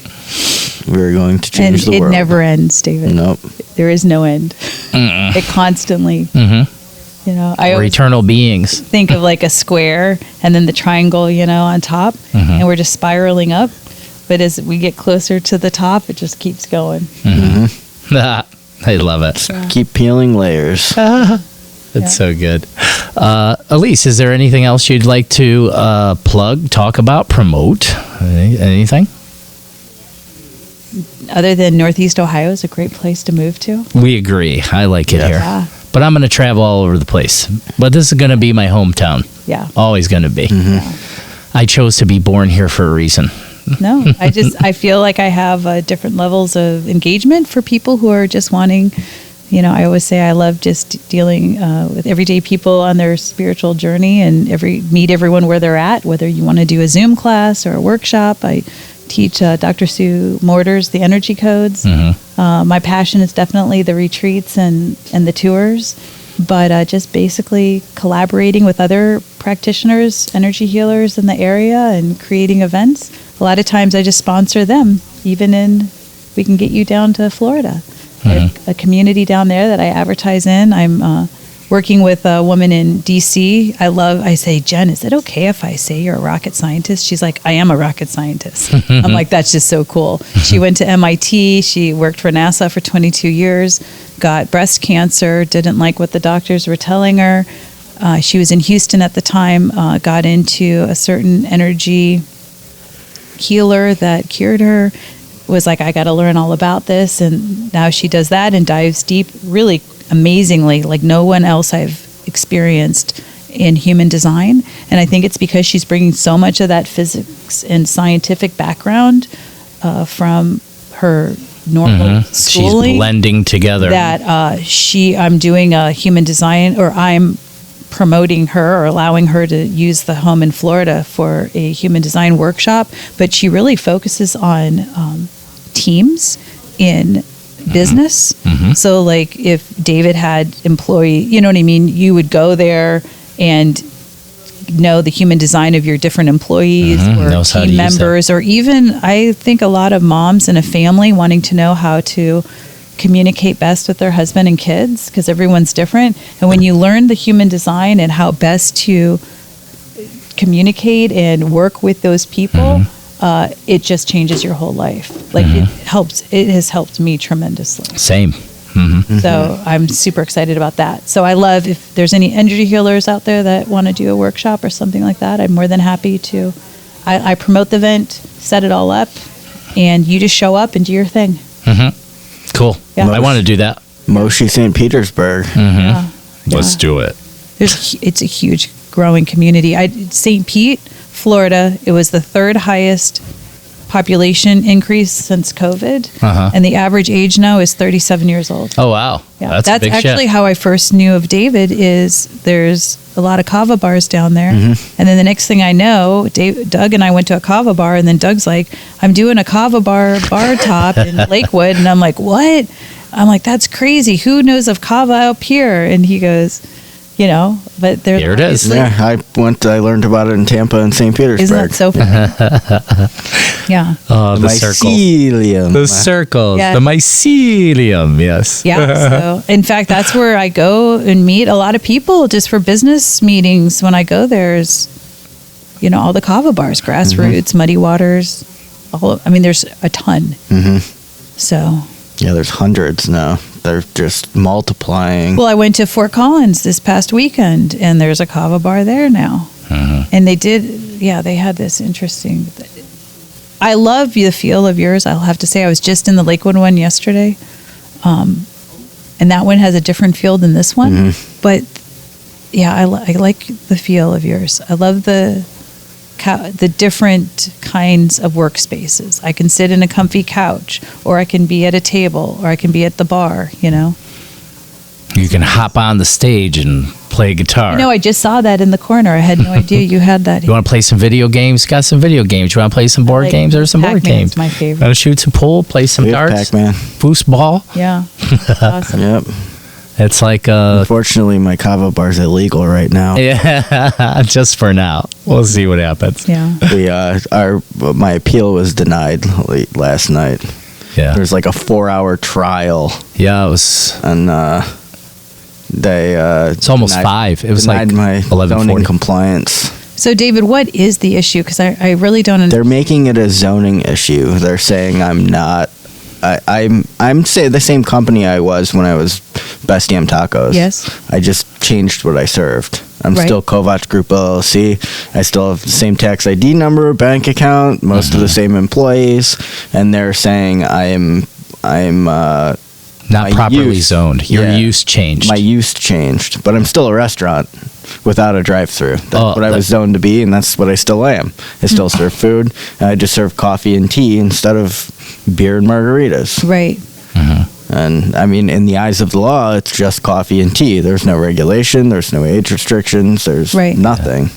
We're going to And change the it world. never ends, David. Nope. There is no end. It constantly, Mm-hmm. you know, I We're always eternal beings. think of like a square and then the triangle, you know, on top, and we're just spiraling up. But as we get closer to the top, it just keeps going. I love it. Keep peeling layers. That's so good. Elise, is there anything else you'd like to plug, talk about, promote? Anything? Other than Northeast Ohio is a great place to move to. We agree. I like it here. Yeah. But I'm going to travel all over the place. But this is going to be my hometown. Yeah. Always going to be. I chose to be born here for a reason. No, I feel like I have different levels of engagement for people who are just wanting, you know, I always say I love just dealing with everyday people on their spiritual journey and meet everyone where they're at, whether you want to do a Zoom class or a workshop. I teach Dr. Sue Mortars the energy codes. My passion is definitely the retreats and the tours, but just basically collaborating with other practitioners, energy healers in the area and creating events. A lot of times I just sponsor them, even we can get you down to Florida. I have a community down there that I advertise in. I'm working with a woman in D.C. I say, Jen, is it okay if I say you're a rocket scientist? She's like, I am a rocket scientist. I'm like, that's just so cool. She went to MIT. She worked for NASA for 22 years, got breast cancer, didn't like what the doctors were telling her. She was in Houston at the time, got into a certain energy healer that cured her, was like, I got to learn all about this. And now she does that and dives deep really amazingly, like no one else I've experienced in human design. And I think it's because she's bringing so much of that physics and scientific background from her normal schooling. She's blending together. That I'm doing a human design, or I'm promoting her or allowing her to use the home in Florida for a human design workshop, but she really focuses on teams in business. So like if David had employee, you know what I mean, you would go there and know the human design of your different employees or Knows how to team use members, or even I think a lot of moms in a family wanting to know how to communicate best with their husband and kids, because everyone's different. And when you learn the human design and how best to communicate and work with those people, it just changes your whole life. Like it has helped me tremendously. Same. So I'm super excited about that. So I love, if there's any energy healers out there that want to do a workshop or something like that, I'm more than happy to. I promote the event, set it all up, and you just show up and do your thing. Cool. Yeah. I want to do that. Moshi, St. Petersburg. Let's do it. It's a huge growing community. St. Pete, Florida, it was the third highest population increase since COVID, and the average age now is 37 years old. Oh, wow. Yeah, That's a big actually shift. how I first knew of David. Is there's a lot of kava bars down there, and then the next thing I know, Doug and I went to a kava bar, and then Doug's like, "I'm doing a kava bar top in Lakewood," and I'm like, "What?" I'm like, "That's crazy. Who knows of kava up here?" And he goes, "You know, but they're Here it is. obviously- Yeah, I learned about it in Tampa and St. Petersburg. Isn't that so funny? Yeah. Oh, the circle. Mycelium. The circles. Yeah. The mycelium. Yes. Yeah. So, in fact, that's where I go and meet a lot of people just for business meetings. When I go there, is all the kava bars, Grassroots, Muddy Waters. There's a ton. Mm-hmm. So. Yeah, there's hundreds now. They're just multiplying. Well, I went to Fort Collins this past weekend, and there's a kava bar there now. Mm-hmm. And they had this interesting. I love the feel of yours. I'll have to say, I was just in the Lakewood one yesterday, and that one has a different feel than this one. Mm-hmm. But yeah, I like the feel of yours. I love the different kinds of workspaces. I can sit in a comfy couch, or I can be at a table, or I can be at the bar. You can hop on the stage and play guitar. I just saw that in the corner. I had no idea you had that. You want to play some video games? Got some video games. You want to play some board games? There's some board Pac-Man's games. my favorite. Want to shoot some pool? Play some We have darts? Pac-Man. Foosball? Yeah. Awesome. Yep. It's like Unfortunately, my kava bar's illegal right now. yeah, just for now. We'll see what happens. Yeah. My appeal was denied last night. Yeah. There's like a 4-hour trial, Yeah, it was. and they It's almost denied- 5. It was denied like my 11:40. zoning compliance. So, David, what is the issue? Because I really don't They're understand. making it a zoning issue. They're saying I'm not. I'm say the same company I was when I was Best Damn Tacos. Yes. I just changed what I served. I'm Right. still Kovac Group LLC. I still have the same tax ID number, bank account, most of the same employees, and they're saying I'm Not my properly use- zoned. Your yeah. use changed. My use changed, but I'm still a restaurant without a drive-through. That's what I was zoned to be, and that's what I still am. I still serve food, and I just serve coffee and tea instead of beer and margaritas. Right. And I mean, in the eyes of the law, it's just coffee and tea. There's no regulation. There's no age restrictions. There's Right. nothing.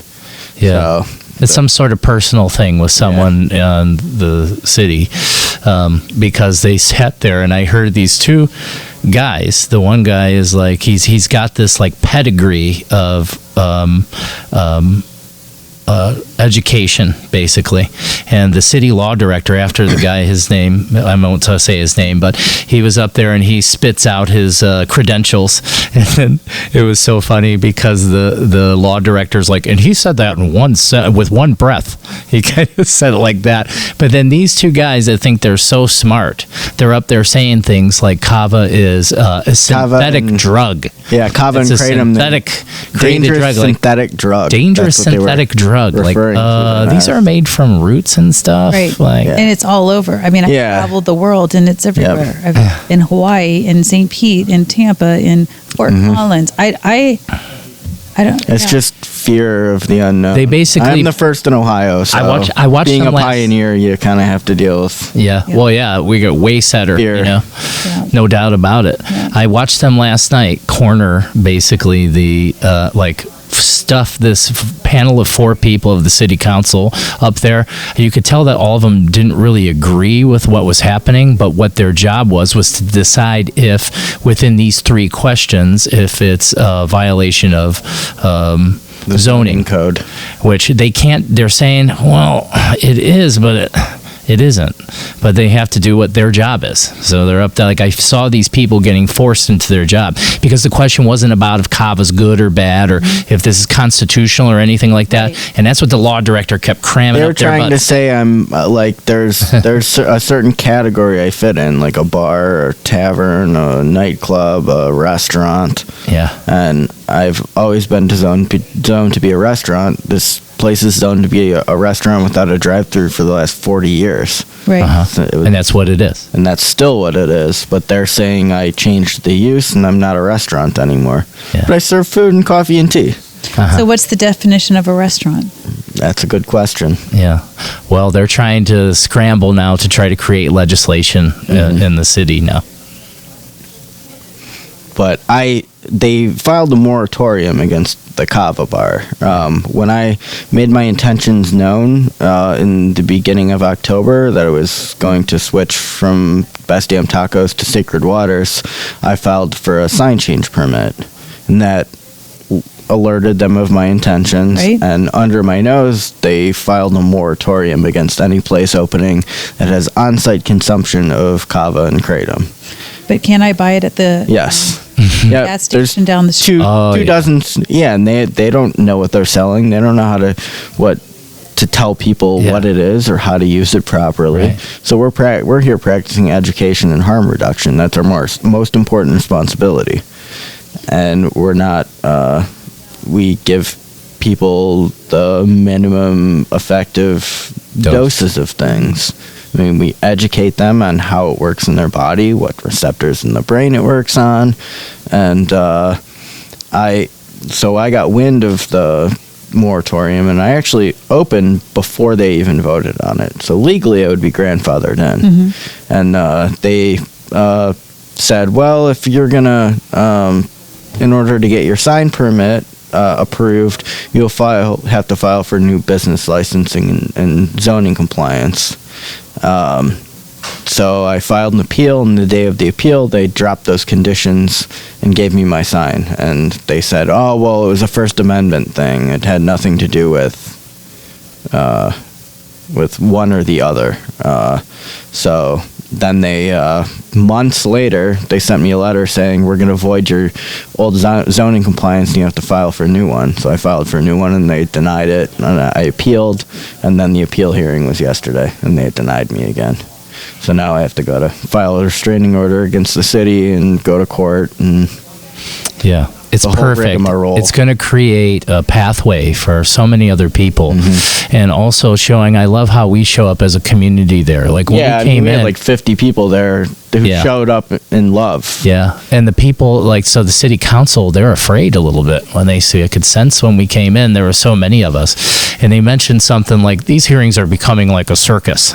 Yeah. So, It's some sort of personal thing with someone in the city because they sat there and I heard these two guys. The one guy is like, he's got this like pedigree of education, basically. And the city law director, after the guy, his name, I won't say his name, but he was up there and he spits out his credentials. And then it was so funny because the law director's like, and he said that in with one breath. He kind of said it like that. But then these two guys, I think they're so smart. They're up there saying things like kava is a synthetic drug. yeah, kava It's and a kratom. synthetic created dangerous drug. Like, synthetic drug. dangerous That's what they were synthetic drug. Like referring to them these as. are made from roots and stuff. Right. Like Yeah. And it's all over. I mean, I Yeah. traveled the world, and it's everywhere. In Hawaii, in St. Pete, in Tampa, in Fort Collins. I don't. It's yeah. just fear of the unknown. They basically- I'm the first in Ohio, so I watched being them a last- pioneer, you kind of have to deal with. Yeah. Yeah. Well, yeah, we got way setter, Fear. Yeah. No doubt about it. Yeah. I watched them last night corner basically the stuff this panel of 4 people of the city council up there. You could tell that all of them didn't really agree with what was happening, but what their job was to decide if within these 3 questions, if it's a violation of The zoning code. which they can't. They're saying, well, it is, but it isn't. But they have to do what their job is. So they're up there. Like I saw these people getting forced into their job because the question wasn't about if kava's good or bad or if this is constitutional or anything like that. Right. And that's what the law director kept cramming They were up their trying to butts. say I'm like there's a certain category I fit in, like a bar, or tavern, a nightclub, a restaurant, Yeah. and I've always been zoned to be a restaurant. This place is zoned to be a restaurant without a drive-through for the last 40 years. Right. So it was- And that's what it is. and that's still what it is. But they're saying I changed the use and I'm not a restaurant anymore. Yeah. But I serve food and coffee and tea. So, what's the definition of a restaurant? That's a good question. Yeah. Well, they're trying to scramble now to try to create legislation in the city now. But they filed a moratorium against the kava bar. When I made my intentions known in the beginning of October that I was going to switch from Best Damn Tacos to Sacred Waters, I filed for a sign change permit. And that alerted them of my intentions, Right. and under my nose, they filed a moratorium against any place opening that has on-site consumption of kava and kratom. But can I buy it at the Yes. gas station down the street? Two dozen. Yeah, and they don't know what they're selling. They don't know how to tell people what it is or how to use it properly. Right. So we're here practicing education and harm reduction. That's our most important responsibility. And we're not. We give people the minimum effective doses of things. I mean, we educate them on how it works in their body, what receptors in the brain it works on, and I got wind of the moratorium, and I actually opened before they even voted on it. So legally, I would be grandfathered in, and they said, well, if you're gonna, in order to get your sign permit approved, you'll have to file for new business licensing and zoning compliance. So I filed an appeal, and the day of the appeal, they dropped those conditions and gave me my sign. And they said, oh, well, it was a First Amendment thing. It had nothing to do with one or the other. So then they, months later, they sent me a letter saying, we're going to void your old zoning compliance and you have to file for a new one. So I filed for a new one, and they denied it. And I appealed, and then the appeal hearing was yesterday, and they denied me again. So now I have to go to file a restraining order against the city and go to court. And Yeah. It's the whole perfect. rigmarole. It's going to create a pathway for so many other people, and also showing. I love how we show up as a community there. Like when we came we in, had like 50 people there who showed up in love. yeah, and the people so the city council, they're afraid a little bit when they see. I could sense when we came in there were so many of us, and they mentioned something like these hearings are becoming like a circus.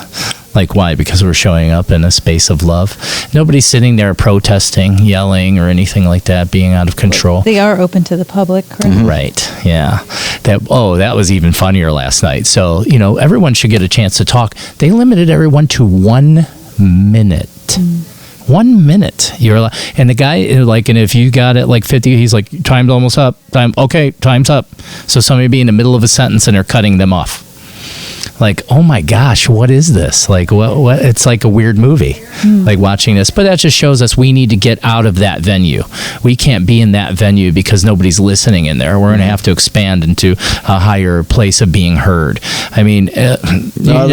Like, why? Because we're showing up in a space of love. Nobody's sitting there protesting, yelling, or anything like that, being out of control. They are open to the public, correct? Right. Yeah. That was even funnier last night. So, everyone should get a chance to talk. They limited everyone to 1 minute. 1 minute. And the guy, and if you got it like 50, he's like, time's almost up. Time's up. So somebody be in the middle of a sentence and they're cutting them off. Like, oh my gosh, what is this? Like, what? It's like a weird movie, like watching this. But that just shows us we need to get out of that venue. We can't be in that venue because nobody's listening in there. We're going to have to expand into a higher place of being heard. I mean, they're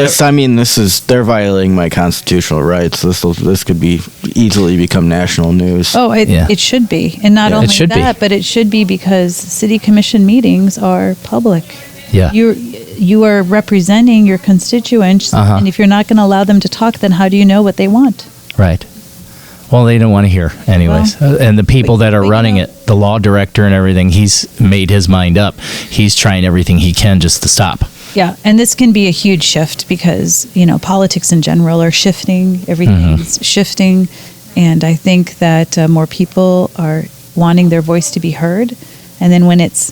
violating my constitutional rights. This could easily become national news. Oh, it should be. And not only that, but it should be because city commission meetings are public. Yeah. You are representing your constituents, and if you're not going to allow them to talk, then how do you know what they want? Right. Well, they don't want to hear anyways. And the people that are running it, the law director and everything, he's made his mind up. He's trying everything he can just to stop. Yeah, and this can be a huge shift because, politics in general are shifting. Everything's shifting. And I think that more people are wanting their voice to be heard. And then when it's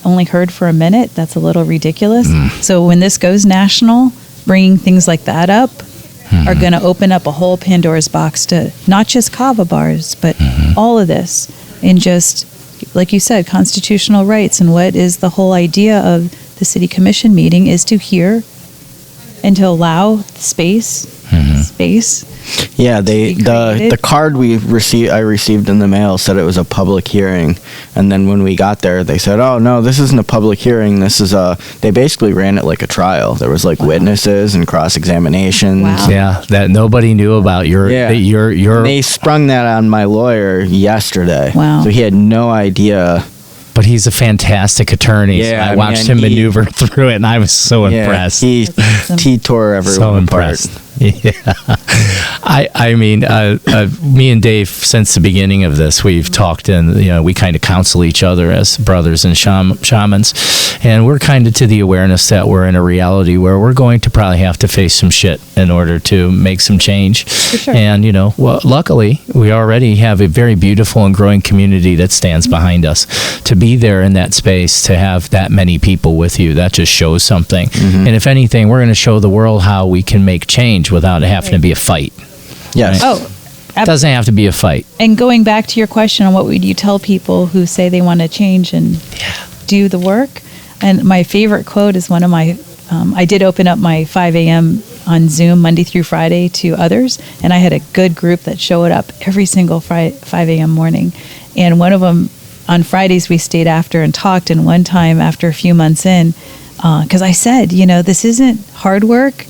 only heard for a minute, that's a little ridiculous. So when this goes national, bringing things like that up are going to open up a whole Pandora's box to not just kava bars, but all of this. And just, like you said, constitutional rights. And what is the whole idea of the city commission meeting is to hear and to allow space. Yeah, the card I received in the mail said it was a public hearing, and then when we got there, they said, "Oh no, this isn't a public hearing. This is They basically ran it like a trial. There was like witnesses and cross examinations. Wow. Yeah, that nobody knew about. They sprung that on my lawyer yesterday. Wow. So he had no idea. But he's a fantastic attorney. Yeah, so I watched him maneuver through it, and I was so impressed. He tore everyone so apart. impressed. Yeah, I mean, me and Dave, since the beginning of this, we've talked, and we kind of counsel each other as brothers and shamans, and we're kind of to the awareness that we're in a reality where we're going to probably have to face some shit in order to make some change. For sure. And luckily, we already have a very beautiful and growing community that stands behind us. To be there in that space, to have that many people with you, that just shows something. And if anything, we're going to show the world how we can make change without it having to be a fight. Yes. Oh, Doesn't have to be a fight. And going back to your question on what would you tell people who say they want to change and do the work, and my favorite quote is one of my, I did open up my 5 a.m. on Zoom Monday through Friday to others, and I had a good group that showed up every single 5 a.m. morning. And one of them, on Fridays, we stayed after and talked, and one time after a few months in, because I said, this isn't hard work,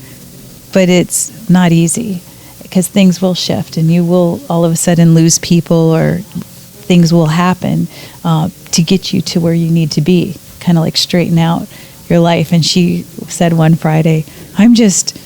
but it's not easy. Because things will shift and you will all of a sudden lose people or things will happen to get you to where you need to be, kind of like straighten out your life. And she said one Friday, I'm just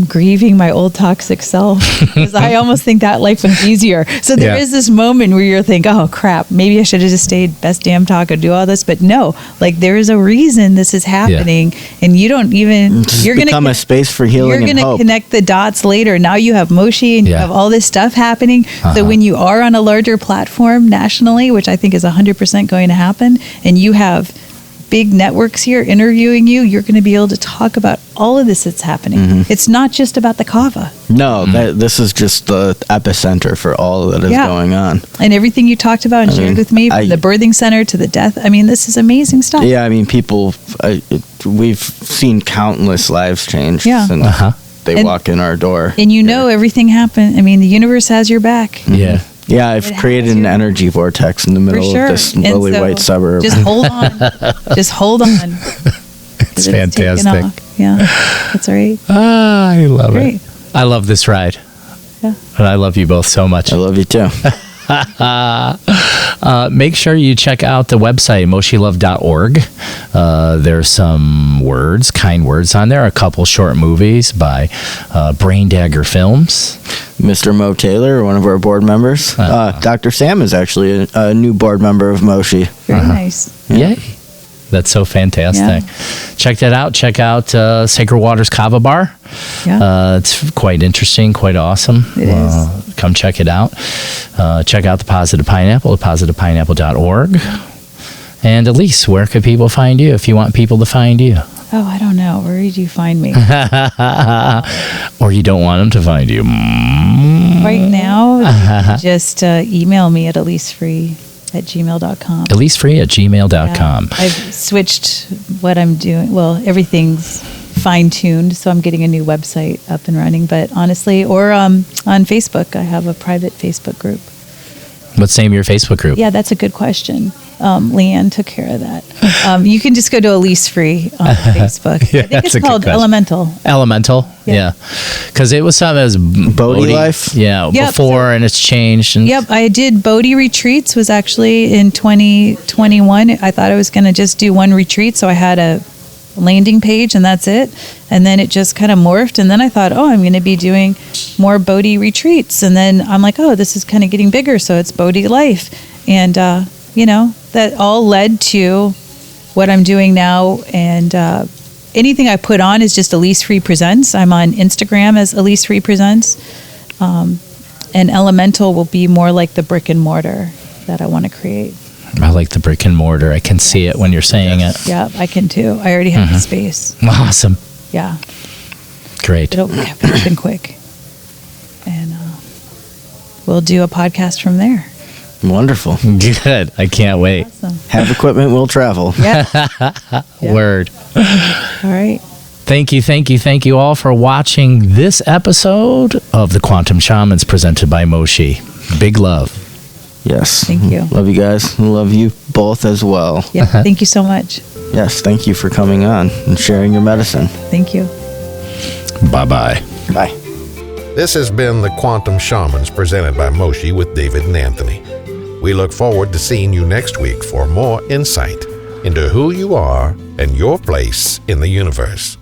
grieving my old toxic self because I almost think that life was easier. So there is this moment where you're thinking, oh crap, maybe I should have just stayed best damn taco, do all this. But no, like there is a reason this is happening and you don't even, you're going to become a space for healing. You're going to connect the dots later. Now you have Moshi and you have all this stuff happening. So when you are on a larger platform nationally, which I think is 100% going to happen, and you have big networks here interviewing you, you're going to be able to talk about all of this that's happening. It's not just about the kava. No, this is just the epicenter for all that is going on. And everything you talked about and shared with me, from the birthing center to the death, this is amazing stuff. Yeah, people, we've seen countless lives change since they walk in our door. And everything happened. The universe has your back. Yeah, I've created an energy vortex in the middle of this lily white suburb. Just hold on. Just hold on. It's fantastic. Yeah, that's right. I love it. I love this ride. Yeah. And I love you both so much. I love you too. Make sure you check out the website, moshilove.org. There's some kind words on there, a couple short movies by Brain Dagger Films. Mr. Mo Taylor, one of our board members. Dr. Sam is actually a new board member of Moshi. Very nice. Yay. That's so fantastic. Yeah. Check that out. Check out Sacred Waters Kava Bar. Yeah. It's quite interesting, quite awesome. It is. Come check it out. Check out the Positive Pineapple at positivepineapple.org. And Elise, where could people find you if you want people to find you? Oh, I don't know. Where did you find me? Or you don't want them to find you? Right now, just email me at elisefree@gmail.com. elisefree@gmail.com. Yeah, I've switched what I'm doing. Well, everything's fine-tuned, so I'm getting a new website up and running. But honestly, or on Facebook, I have a private Facebook group. What's the name of your Facebook group? Yeah, that's a good question. Leanne took care of that. You can just go to Elise Free on Facebook. I think it's called Elemental. Elemental, yeah. Because it was something as BodhiLife. Before, and it's changed. And I did Bodhi retreats, was actually in 2021. I thought I was going to just do one retreat, so I had a landing page and that's it. And then it just kind of morphed. And then I thought, I'm going to be doing more Bodhi retreats. And then I'm like, this is kind of getting bigger. So it's BodhiLife. And, that all led to what I'm doing now. And anything I put on is just Elise Free Presents. I'm on Instagram as Elise Free Presents. And Elemental will be more like the brick and mortar that I want to create. I like the brick and mortar. I can see it when you're saying it. Yeah, I can too. I already have the space. Awesome. Yeah. Great. It'll happen quick. And we'll do a podcast from there. Wonderful. Good. I can't wait. Awesome. Have equipment, we'll travel. Yeah. Word. All right. Thank you all for watching this episode of The Quantum Shamans presented by Moshi. Big love. Yes. Thank you. Love you guys. Love you both as well. Yeah. Thank you so much. Yes. Thank you for coming on and sharing your medicine. Thank you. Bye-bye. Bye. This has been The Quantum Shamans presented by Moshi with David and Anthony. We look forward to seeing you next week for more insight into who you are and your place in the universe.